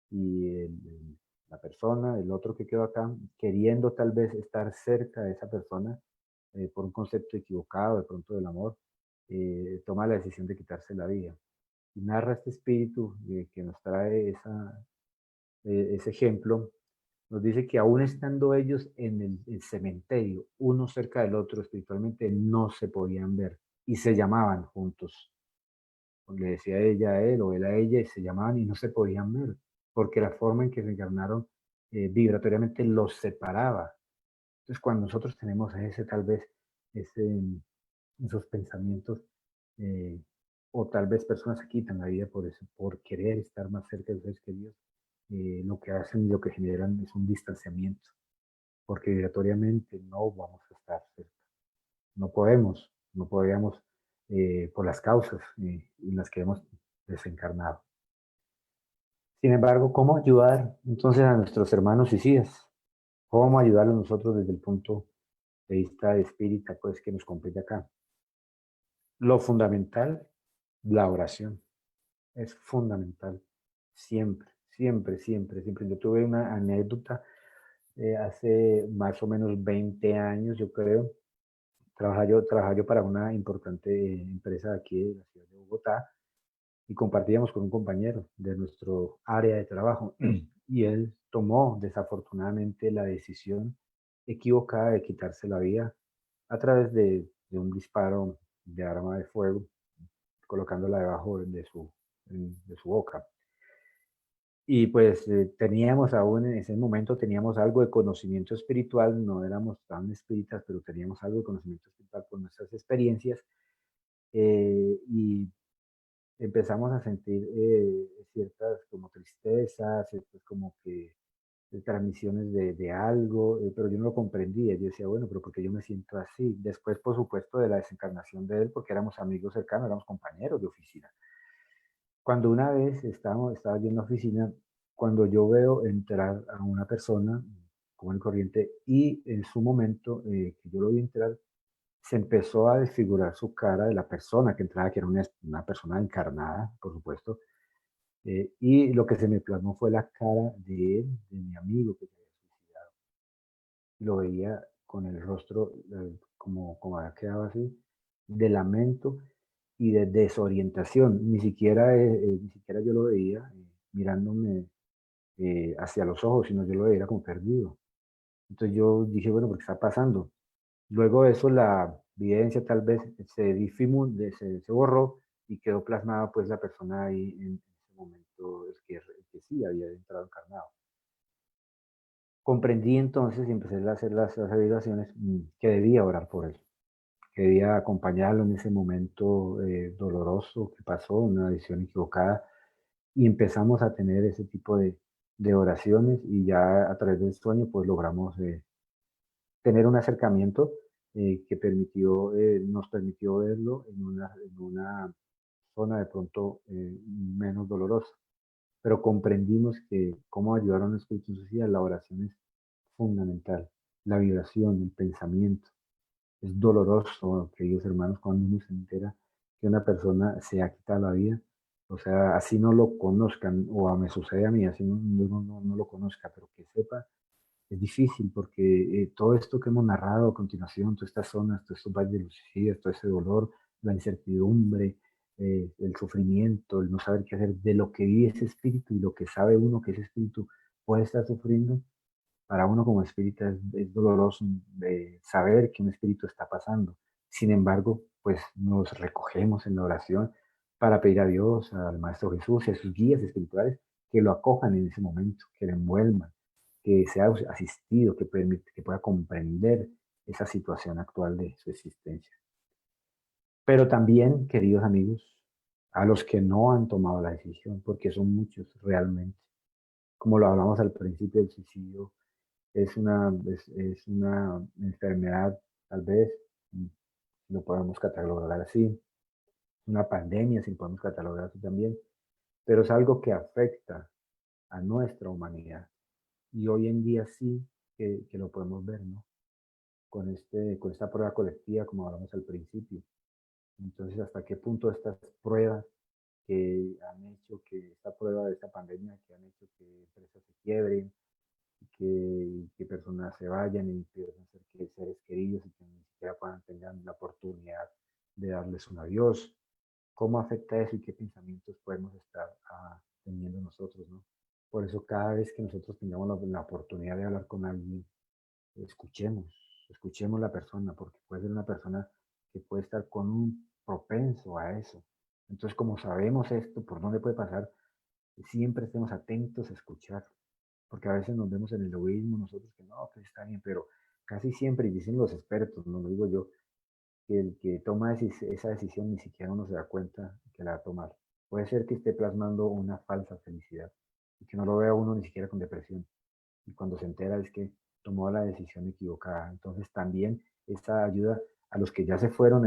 y la persona, el otro que quedó acá, queriendo tal vez estar cerca de esa persona por un concepto equivocado de pronto del amor, toma la decisión de quitarse la vida. Y narra este espíritu que nos trae ese ejemplo, nos dice que aún estando ellos en el cementerio, uno cerca del otro espiritualmente, no se podían ver y se llamaban juntos. Le decía ella a él o él a ella y se llamaban y no se podían ver, porque la forma en que se encarnaron vibratoriamente los separaba. Entonces, cuando nosotros tenemos ese, tal vez, ese, esos pensamientos, eh, o tal vez personas se quitan la vida por eso, por querer estar más cerca de los seres queridos, lo que hacen y lo que generan es un distanciamiento, porque vibratoriamente no vamos a estar cerca. No podemos, no podríamos por las causas en las que hemos desencarnado. Sin embargo, ¿cómo ayudar entonces a nuestros hermanos suicidas? ¿Cómo ayudarlos nosotros desde el punto de vista espírita, pues, que nos compete acá? Lo fundamental, la oración, es fundamental. Siempre, siempre, siempre, siempre. Yo tuve una anécdota hace más o menos 20 años, yo creo, trabajaba yo para una importante empresa aquí de la ciudad de Bogotá y compartíamos con un compañero de nuestro área de trabajo y él tomó desafortunadamente la decisión equivocada de quitarse la vida a través de un disparo de arma de fuego, colocándola debajo de su boca. Y pues teníamos aún en ese momento, teníamos algo de conocimiento espiritual, no éramos tan espíritas, pero teníamos algo de conocimiento espiritual por nuestras experiencias y empezamos a sentir ciertas como tristezas, ciertas como que transmisiones de algo, pero yo no lo comprendía. Yo decía, bueno, pero ¿por qué yo me siento así? Después, por supuesto, de la desencarnación de él, porque éramos amigos cercanos, éramos compañeros de oficina. Cuando una vez estaba yo en la oficina, cuando yo veo entrar a una persona común y corriente y en su momento que yo lo vi entrar, se empezó a desfigurar su cara de la persona que entraba, que era una persona encarnada, por supuesto, y lo que se me plasmó fue la cara de él, de mi amigo que se había suicidado. Y lo veía con el rostro como había quedado así, de lamento y de desorientación. Ni siquiera yo lo veía mirándome hacia los ojos, sino yo lo veía como perdido. Entonces yo dije, bueno, ¿por qué está pasando? Luego de eso la evidencia tal vez se borró y quedó plasmada pues la persona ahí en ese momento, el que sí había entrado encarnado. Comprendí entonces y empecé a hacer las averiguaciones que debía orar por él, que debía acompañarlo en ese momento doloroso que pasó, una decisión equivocada, y empezamos a tener ese tipo de oraciones y ya a través del sueño pues logramos tener un acercamiento nos permitió verlo en una zona de pronto menos dolorosa. Pero comprendimos que cómo ayudar a un espíritu suicida, la oración es fundamental. La vibración, el pensamiento. Es doloroso, queridos hermanos, cuando uno se entera que una persona se ha quitado la vida. O sea, así no lo conozcan, me sucede a mí, así no lo conozca, pero que sepa es difícil porque todo esto que hemos narrado a continuación, todas estas zonas, todos estos valles de lucidez, todo ese dolor, la incertidumbre, el sufrimiento, el no saber qué hacer, de lo que vive ese espíritu y lo que sabe uno que ese espíritu puede estar sufriendo, para uno como espírita es doloroso saber que un espíritu está pasando. Sin embargo, pues nos recogemos en la oración para pedir a Dios, al Maestro Jesús y a sus guías espirituales que lo acojan en ese momento, que lo envuelvan, que sea asistido, que pueda comprender esa situación actual de su existencia. Pero también, queridos amigos, a los que no han tomado la decisión, porque son muchos realmente, como lo hablamos al principio, el suicidio es una enfermedad, tal vez, mm, lo podemos catalogar así, una pandemia, si podemos catalogar así también, pero es algo que afecta a nuestra humanidad. Y hoy en día sí que lo podemos ver, ¿no? Con esta prueba colectiva, como hablamos al principio. Entonces, ¿hasta qué punto estas pruebas que han hecho que esta prueba de esta pandemia, que han hecho que empresas se quiebren, que personas se vayan y pierdan seres queridos y que ni siquiera puedan tener la oportunidad de darles un adiós? ¿Cómo afecta eso y qué pensamientos podemos estar teniendo nosotros, ¿no? Por eso cada vez que nosotros tengamos la oportunidad de hablar con alguien, escuchemos, escuchemos la persona, porque puede ser una persona que puede estar con un propenso a eso. Entonces, como sabemos esto, por dónde puede pasar, siempre estemos atentos a escuchar, porque a veces nos vemos en el egoísmo nosotros que no, que está bien, pero casi siempre, y dicen los expertos, no lo digo yo, que el que toma esa decisión ni siquiera uno se da cuenta que la va a tomar. Puede ser que esté plasmando una falsa felicidad y que no lo vea uno ni siquiera con depresión. Y cuando se entera es que tomó la decisión equivocada. Entonces también esta ayuda a los que ya se fueron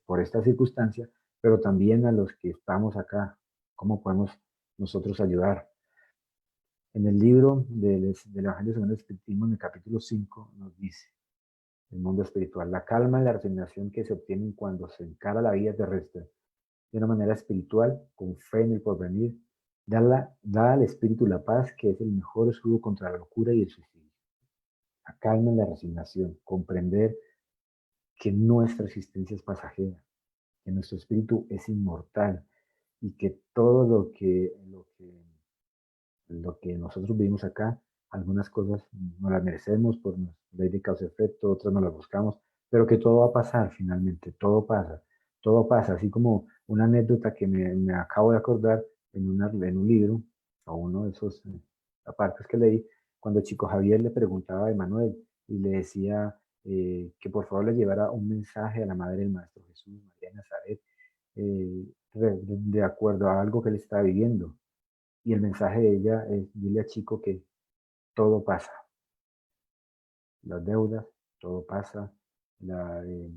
por esta circunstancia, pero también a los que estamos acá. ¿Cómo podemos nosotros ayudar? En el libro del Evangelio según el Espiritismo, en el capítulo 5, nos dice, el mundo espiritual, la calma y la resignación que se obtienen cuando se encara la vida terrestre de una manera espiritual, con fe en el porvenir, da al espíritu la paz, que es el mejor escudo contra la locura y el suicidio. La calma y la resignación, comprender que nuestra existencia es pasajera, que nuestro espíritu es inmortal y que todo lo que nosotros vivimos acá, algunas cosas no las merecemos por ley de causa y efecto, otras no las buscamos, pero que todo va a pasar finalmente, todo pasa, así como una anécdota que me acabo de acordar en un libro, o uno de esos apartes que leí, cuando Chico Javier le preguntaba a Emanuel y le decía que por favor le llevara un mensaje a la madre del Maestro Jesús, María de Nazaret, de acuerdo a algo que él estaba viviendo. Y el mensaje de ella es, dile a Chico que todo pasa, las deudas, todo pasa, la, eh,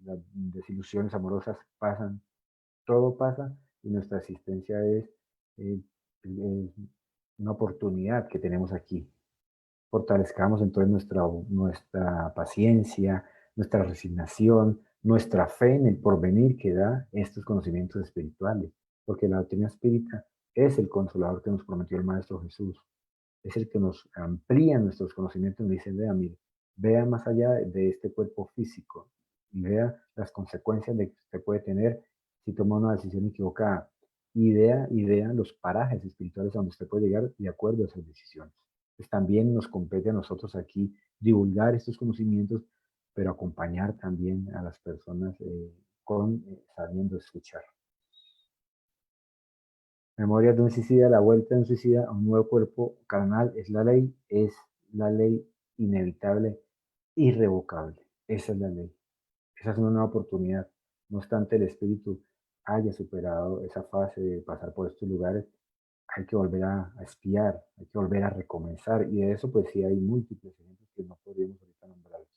las desilusiones amorosas pasan, todo pasa y nuestra existencia eh, es una oportunidad que tenemos aquí. Fortalezcamos entonces nuestra paciencia, nuestra resignación, nuestra fe en el porvenir que da estos conocimientos espirituales, porque la doctrina espírita es el consolador que nos prometió el Maestro Jesús, es el que nos amplía nuestros conocimientos, nos dice, vea, mire, vea más allá de este cuerpo físico y vea las consecuencias de que usted puede tener si toma una decisión equivocada. Y vea los parajes espirituales a donde usted puede llegar de acuerdo a esas decisiones. Pues también nos compete a nosotros aquí divulgar estos conocimientos, pero acompañar también a las personas sabiendo escuchar. Memorias de un suicida, la vuelta de un suicida a un nuevo cuerpo carnal es la ley inevitable, irrevocable. Esa es la ley. Esa es una nueva oportunidad. No obstante el espíritu haya superado esa fase de pasar por estos lugares, hay que volver a espiar, hay que volver a recomenzar. Y de eso pues sí hay múltiples ejemplos que no podríamos ahorita nombrarlos.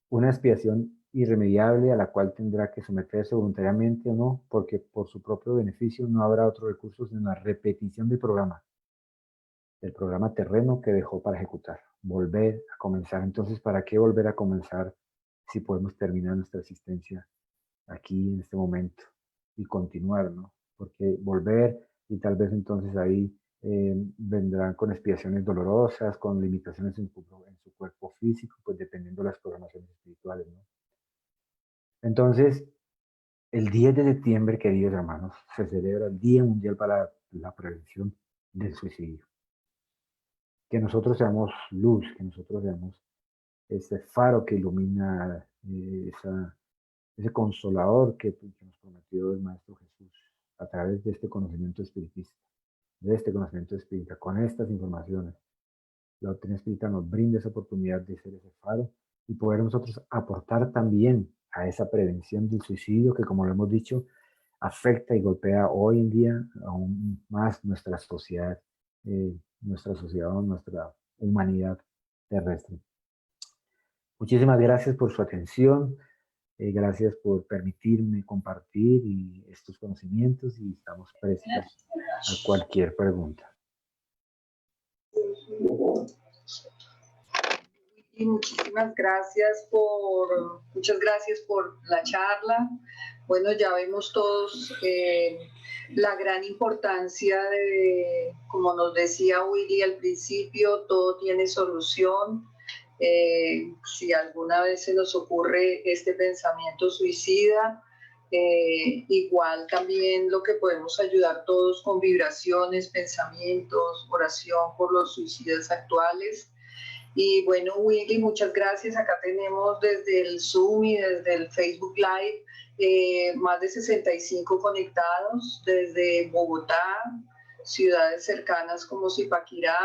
Una expiación irremediable a la cual tendrá que someterse voluntariamente o no, porque por su propio beneficio no habrá otros recursos en la repetición del programa terreno que dejó para ejecutar. Volver a comenzar. Entonces, ¿para qué volver a comenzar si podemos terminar nuestra existencia aquí en este momento y continuar, ¿no? Porque volver y tal vez entonces ahí vendrán con expiaciones dolorosas, con limitaciones en su cuerpo físico, pues dependiendo de las programaciones espirituales, ¿no? Entonces, el 10 de septiembre, queridos hermanos, se celebra el Día Mundial para la Prevención del Suicidio. Que nosotros seamos luz, que nosotros seamos ese faro que ilumina ese consolador que nos prometió el Maestro Jesús a través de este conocimiento espiritista, de este conocimiento espírita, con estas informaciones. La doctrina espírita nos brinda esa oportunidad de ser ese faro y poder nosotros aportar también a esa prevención del suicidio que, como lo hemos dicho, afecta y golpea hoy en día aún más nuestra sociedad, nuestra humanidad terrestre. Muchísimas gracias por su atención, gracias por permitirme compartir estos conocimientos y estamos prestos a cualquier pregunta. Y muchas gracias por la charla. Bueno, ya vemos todos la gran importancia de, como nos decía Willy al principio, todo tiene solución. Si alguna vez se nos ocurre este pensamiento suicida, igual también lo que podemos ayudar todos con vibraciones, pensamientos, oración por los suicidas actuales. Y bueno, Willy, muchas gracias. Acá tenemos desde el Zoom y desde el Facebook Live más de 65 conectados desde Bogotá, ciudades cercanas como Zipaquirá,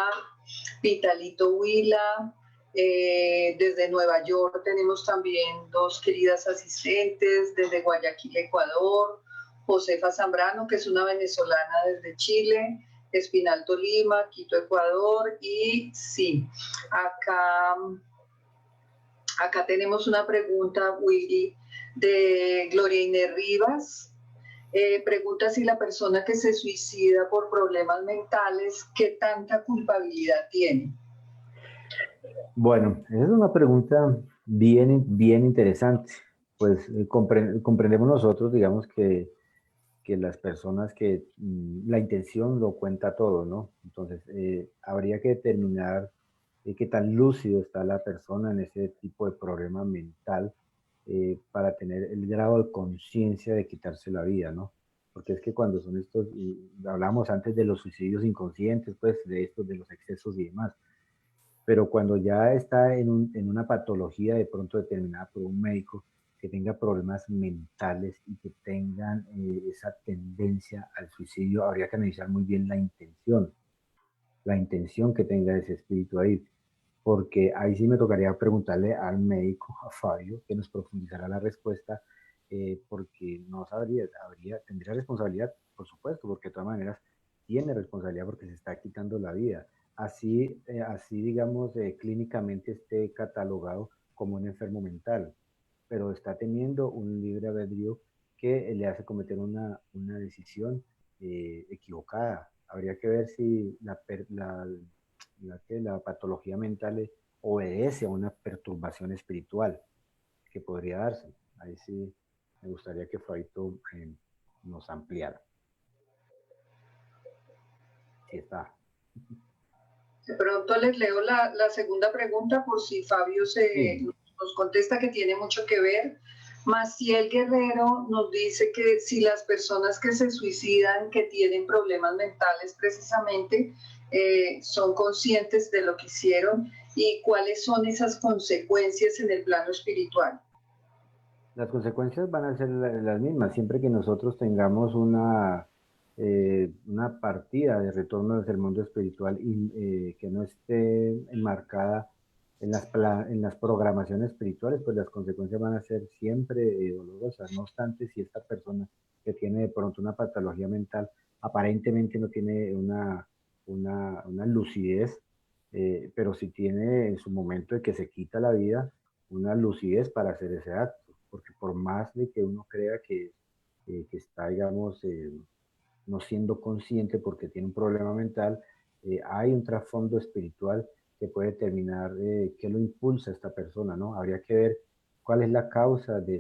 Pitalito, Huila. Desde Nueva York tenemos también dos queridas asistentes, desde Guayaquil, Ecuador, Josefa Zambrano, que es una venezolana desde Chile, Espinal, Tolima, Quito, Ecuador, y sí, acá tenemos una pregunta, Willy, de Gloria Inés Rivas. Pregunta si la persona que se suicida por problemas mentales, ¿qué tanta culpabilidad tiene? Bueno, esa es una pregunta bien interesante. Pues comprendemos nosotros, digamos, que las personas que la intención lo cuenta todo, ¿no? Entonces, habría que determinar qué tan lúcido está la persona en ese tipo de problema mental para tener el grado de conciencia de quitarse la vida, ¿no? Porque es que cuando son estos, y hablamos antes de los suicidios inconscientes, pues de estos, de los excesos y demás, pero cuando ya está en una patología de pronto determinada por un médico, que tenga problemas mentales y que tengan esa tendencia al suicidio, habría que analizar muy bien la intención que tenga ese espíritu ahí, porque ahí sí me tocaría preguntarle al médico, a Fabio, que nos profundizará la respuesta, porque no sabría, tendría responsabilidad, por supuesto, porque de todas maneras tiene responsabilidad porque se está quitando la vida. Así digamos, clínicamente esté catalogado como un enfermo mental, pero está teniendo un libre albedrío que le hace cometer una decisión equivocada. Habría que ver si la patología mental obedece a una perturbación espiritual que podría darse. Ahí sí me gustaría que Freud nos ampliara. Sí está. De pronto les leo la segunda pregunta por si Fabio Sí, nos contesta que tiene mucho que ver. Maciel Guerrero nos dice que si las personas que se suicidan, que tienen problemas mentales precisamente, son conscientes de lo que hicieron y cuáles son esas consecuencias en el plano espiritual. las consecuencias van a ser las mismas, siempre que nosotros tengamos una partida de retorno desde el mundo espiritual y que no esté enmarcada en las programaciones espirituales, pues las consecuencias van a ser siempre dolorosas. No obstante, si esta persona que tiene de pronto una patología mental aparentemente no tiene una lucidez, pero si tiene en su momento de que se quita la vida, una lucidez para hacer ese acto, porque por más de que uno crea que está, digamos, no siendo consciente porque tiene un problema mental, hay un trasfondo espiritual que puede determinar qué lo impulsa a esta persona, ¿no? Habría que ver cuál es la causa de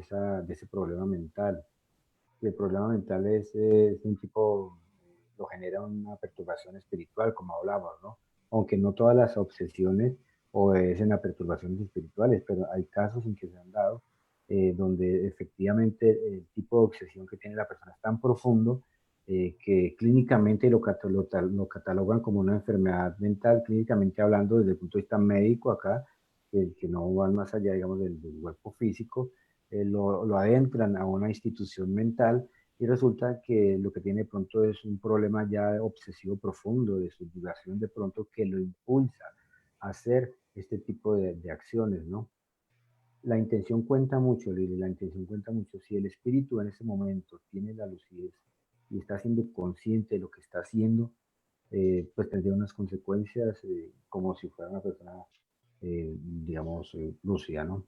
ese problema mental. Si el problema mental es un tipo, lo genera una perturbación espiritual, como hablamos, ¿no? Aunque no todas las obsesiones obedecen a perturbaciones espirituales, pero hay casos en que se han dado donde efectivamente el tipo de obsesión que tiene la persona es tan profundo que clínicamente lo catalogan como una enfermedad mental, clínicamente hablando desde el punto de vista médico acá, que no van más allá, digamos, del cuerpo físico, lo adentran a una institución mental y resulta que lo que tiene de pronto es un problema ya obsesivo profundo, de subyugación de pronto que lo impulsa a hacer este tipo de acciones, ¿no? La intención cuenta mucho, Lili, la intención cuenta mucho. Si el espíritu en ese momento tiene la lucidez y está siendo consciente de lo que está haciendo, pues tendría unas consecuencias como si fuera una persona, digamos, lúcida, ¿no?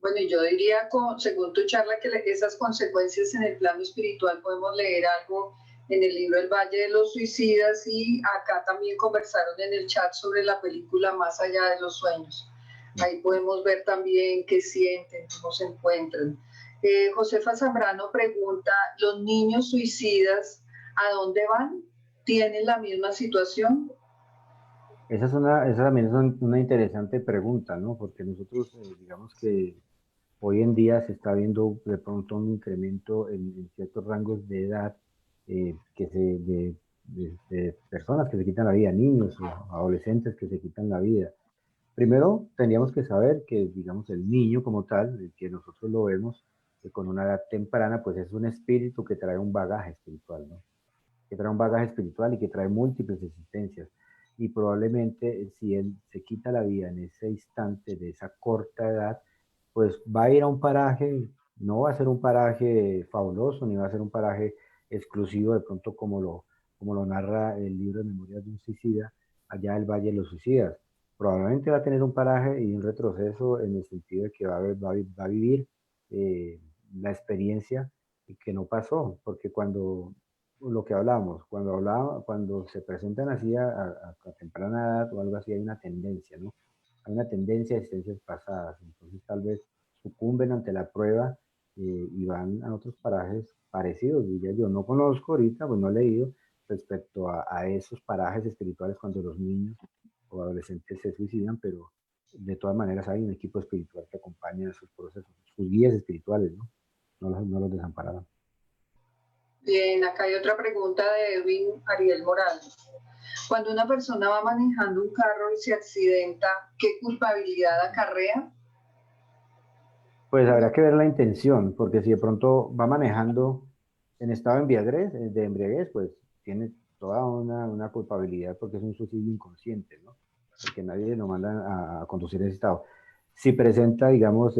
Bueno, y yo diría, según tu charla, que esas consecuencias en el plano espiritual podemos leer algo en el libro El Valle de los Suicidas y acá también conversaron en el chat sobre la película Más allá de los sueños. Ahí podemos ver también qué sienten, cómo se encuentran. Josefa Zambrano pregunta, ¿los niños suicidas a dónde van? ¿Tienen la misma situación? Esa también es una interesante pregunta, ¿no? Porque nosotros, digamos que hoy en día se está viendo de pronto un incremento en ciertos rangos de edad de personas que se quitan la vida, niños o adolescentes que se quitan la vida. Primero, tendríamos que saber que, digamos, el niño como tal, el que nosotros lo vemos con una edad temprana, pues es un espíritu que trae un bagaje espiritual, ¿no? Que trae un bagaje espiritual y que trae múltiples existencias. Y probablemente si él se quita la vida en ese instante de esa corta edad, pues va a ir a un paraje, no va a ser un paraje fabuloso, ni va a ser un paraje exclusivo de pronto como lo narra el libro de Memorias de un Suicida, allá el Valle de los Suicidas. Probablemente va a tener un paraje y un retroceso en el sentido de que va a vivir eh, la experiencia que no pasó, porque cuando lo que hablamos, cuando se presentan así a temprana edad o algo así, hay una tendencia, ¿no? Hay una tendencia a existencias pasadas, entonces tal vez sucumben ante la prueba y van a otros parajes parecidos, diría yo. No conozco ahorita, pues no he leído respecto a esos parajes espirituales cuando los niños o adolescentes se suicidan, pero de todas maneras hay un equipo espiritual que acompaña sus procesos, sus guías espirituales, ¿no? No los desampararon. Bien, acá hay otra pregunta de Edwin Ariel Morales. Cuando una persona va manejando un carro y se accidenta, ¿qué culpabilidad acarrea? Pues habrá que ver la intención, porque si de pronto va manejando en estado de embriaguez, pues tiene toda una culpabilidad porque es un suicidio inconsciente, ¿no? Porque nadie lo manda a conducir en ese estado. Si presenta, digamos,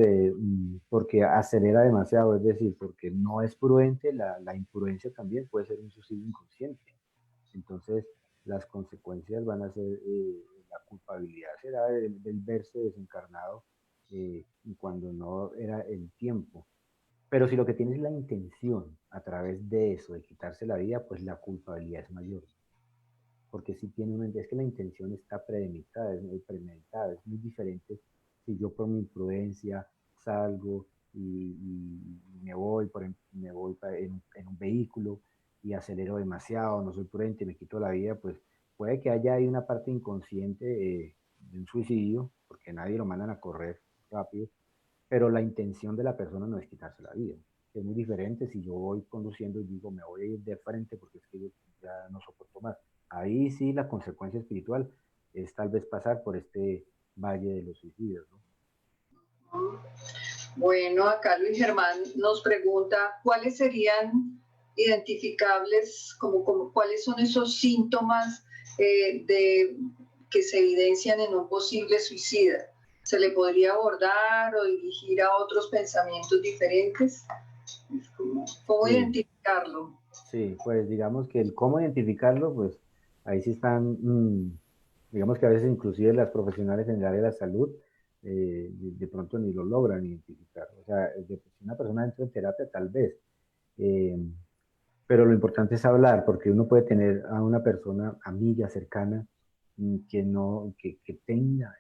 porque acelera demasiado, es decir, porque no es prudente, la imprudencia también puede ser un suicidio inconsciente. Entonces, las consecuencias van a ser, la culpabilidad será del verse desencarnado cuando no era el tiempo. Pero si lo que tiene es la intención a través de eso, de quitarse la vida, pues la culpabilidad es mayor. Porque si tiene es que la intención está premeditada, es muy diferente si yo por mi imprudencia salgo y me voy, por ejemplo, me voy en un vehículo y acelero demasiado, no soy prudente, me quito la vida, pues puede que haya ahí una parte inconsciente de un suicidio, porque nadie lo mandan a correr rápido, pero la intención de la persona no es quitarse la vida. Es muy diferente si yo voy conduciendo y digo, me voy a ir de frente porque es que yo ya no soporto más. Ahí sí la consecuencia espiritual es tal vez pasar por este valle de los suicidios, ¿no? Bueno, acá Luis Germán nos pregunta cuáles serían identificables, cuáles son esos síntomas que se evidencian en un posible suicida. ¿Se le podría abordar o dirigir a otros pensamientos diferentes? ¿Cómo Sí, identificarlo? sí, pues digamos que el cómo identificarlo, pues ahí sí están, digamos que a veces inclusive las profesionales en el área de la salud de pronto ni lo logran identificar. O sea, si una persona entra en terapia, tal vez, eh, pero lo importante es hablar, porque uno puede tener a una persona amiga, cercana, que no, que tenga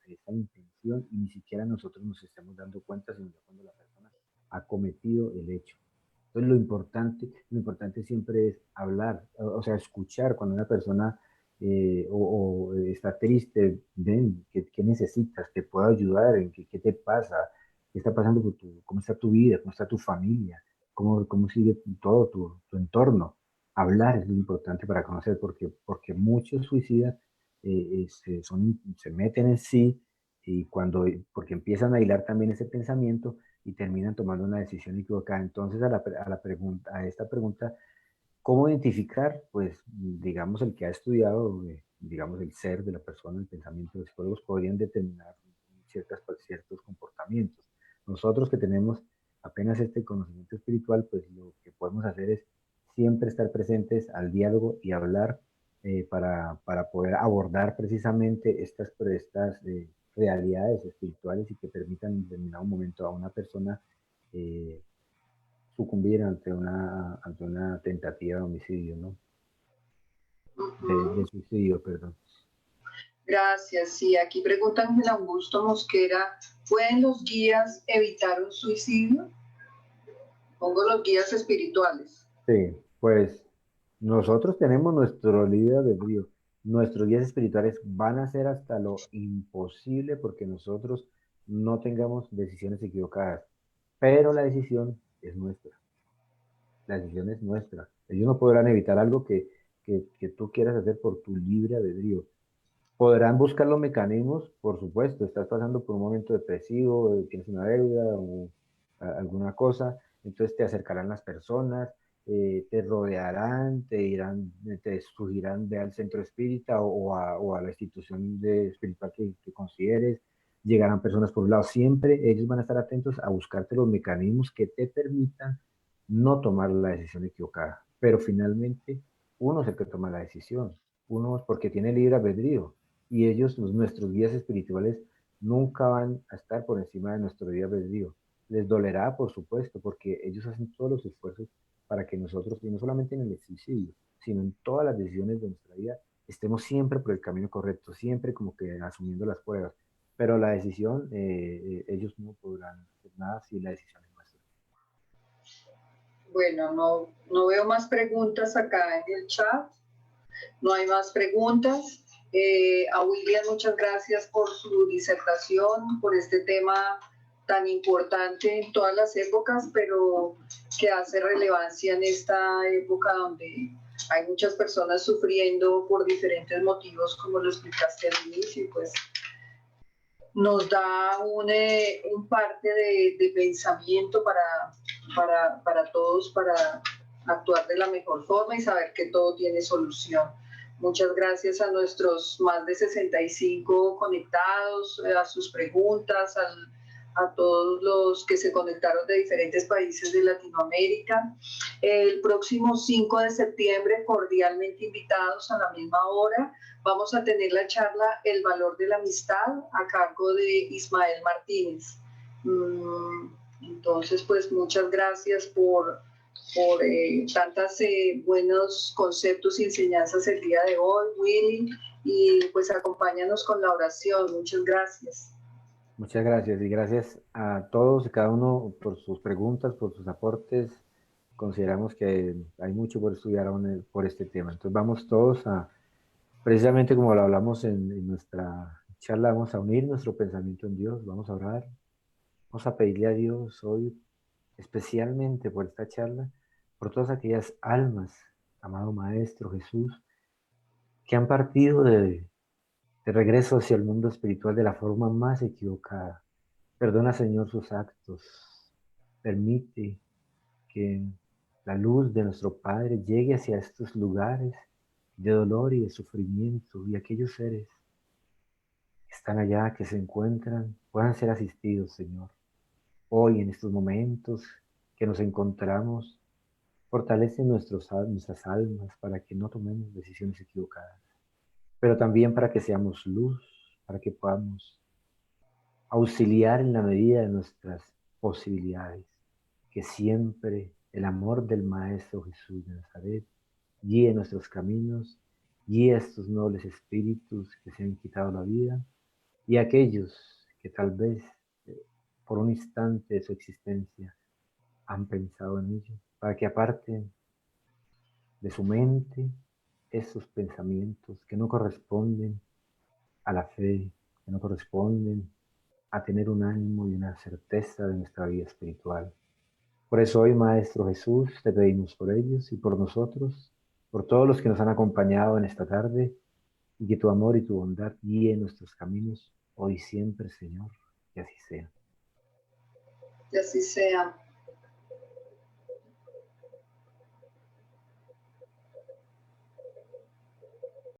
esa intención y ni siquiera nosotros nos estemos dando cuenta, sino cuando la persona ha cometido el hecho. Entonces lo importante siempre es hablar, o sea, escuchar cuando una persona o está triste, ven, ¿qué necesitas? ¿Te puedo ayudar? ¿Qué te pasa? ¿Qué está pasando por cómo está tu vida? ¿Cómo está tu familia? ¿Cómo sigue todo tu entorno? Hablar es lo importante para conocer, porque muchos suicidas se meten en sí y porque empiezan a hilar también ese pensamiento y terminan tomando una decisión equivocada. Entonces, a esta pregunta, ¿cómo identificar? Pues, digamos, el que ha estudiado, digamos, el ser de la persona, el pensamiento, los psicólogos podrían determinar ciertos comportamientos. Nosotros que tenemos apenas este conocimiento espiritual, pues lo que podemos hacer es siempre estar presentes al diálogo y hablar para poder abordar precisamente estas realidades espirituales y que permitan en determinado momento a una persona eh, sucumbir ante una tentativa de homicidio, ¿no? De suicidio, perdón. Gracias. Sí, aquí pregunta Ángel Augusto Mosquera, ¿pueden los guías evitar un suicidio? Pongo los guías espirituales. Sí, pues nosotros tenemos nuestro libre albedrío. Nuestros guías espirituales van a hacer hasta lo imposible porque nosotros no tengamos decisiones equivocadas, pero la decisión es nuestra. La decisión es nuestra. Ellos no podrán evitar algo que tú quieras hacer por tu libre albedrío. Podrán buscar los mecanismos, por supuesto, estás pasando por un momento depresivo, tienes una deuda o alguna cosa, entonces te acercarán las personas, te rodearán, te dirán, te sugerirán, ve al centro espírita o a la institución espiritual que consideres, llegarán personas por un lado, siempre ellos van a estar atentos a buscarte los mecanismos que te permitan no tomar la decisión equivocada, pero finalmente uno es el que toma la decisión, uno es porque tiene libre albedrío y ellos, nuestros guías espirituales, nunca van a estar por encima de nuestro libre albedrío. Les dolerá, por supuesto, porque ellos hacen todos los esfuerzos para que nosotros, y no solamente en el suicidio, sino en todas las decisiones de nuestra vida, estemos siempre por el camino correcto, siempre como que asumiendo las pruebas. Pero la decisión, ellos no podrán hacer nada si la decisión es nuestra. Bueno, no veo más preguntas acá en el chat. No hay más preguntas. A William, muchas gracias por su disertación, por este tema tan importante en todas las épocas, pero que hace relevancia en esta época donde hay muchas personas sufriendo por diferentes motivos, como lo explicaste al inicio, y pues nos da un parte de pensamiento para todos, para actuar de la mejor forma y saber que todo tiene solución. Muchas gracias a nuestros más de 65 conectados, a sus preguntas, a todos los que se conectaron de diferentes países de Latinoamérica. El próximo 5 de septiembre, cordialmente invitados a la misma hora, vamos a tener la charla El valor de la amistad a cargo de Ismael Martínez. Entonces, pues muchas gracias por tantos buenos conceptos y enseñanzas el día de hoy, Willy, y pues acompáñanos con la oración. Muchas gracias. Muchas gracias y gracias a todos y cada uno por sus preguntas, por sus aportes. Consideramos que hay mucho por estudiar aún por este tema. Entonces vamos todos a, precisamente como lo hablamos en nuestra charla, vamos a unir nuestro pensamiento en Dios, vamos a orar, vamos a pedirle a Dios hoy, especialmente por esta charla, por todas aquellas almas, amado Maestro Jesús, que han partido de regreso hacia el mundo espiritual de la forma más equivocada. Perdona, Señor, sus actos. Permite que la luz de nuestro Padre llegue hacia estos lugares de dolor y de sufrimiento, y aquellos seres que están allá, que se encuentran, puedan ser asistidos, Señor. Hoy, en estos momentos que nos encontramos, fortalece nuestras almas para que no tomemos decisiones equivocadas, pero también para que seamos luz, para que podamos auxiliar en la medida de nuestras posibilidades. Que siempre el amor del Maestro Jesús de Nazaret guíe nuestros caminos, guíe a estos nobles espíritus que se han quitado la vida y a aquellos que tal vez por un instante de su existencia han pensado en ello, para que aparten de su mente esos pensamientos que no corresponden a la fe, que no corresponden a tener un ánimo y una certeza de nuestra vida espiritual. Por eso hoy, Maestro Jesús, te pedimos por ellos y por nosotros, por todos los que nos han acompañado en esta tarde, y que tu amor y tu bondad guíen nuestros caminos hoy y siempre, Señor, que así sea. Que así sea.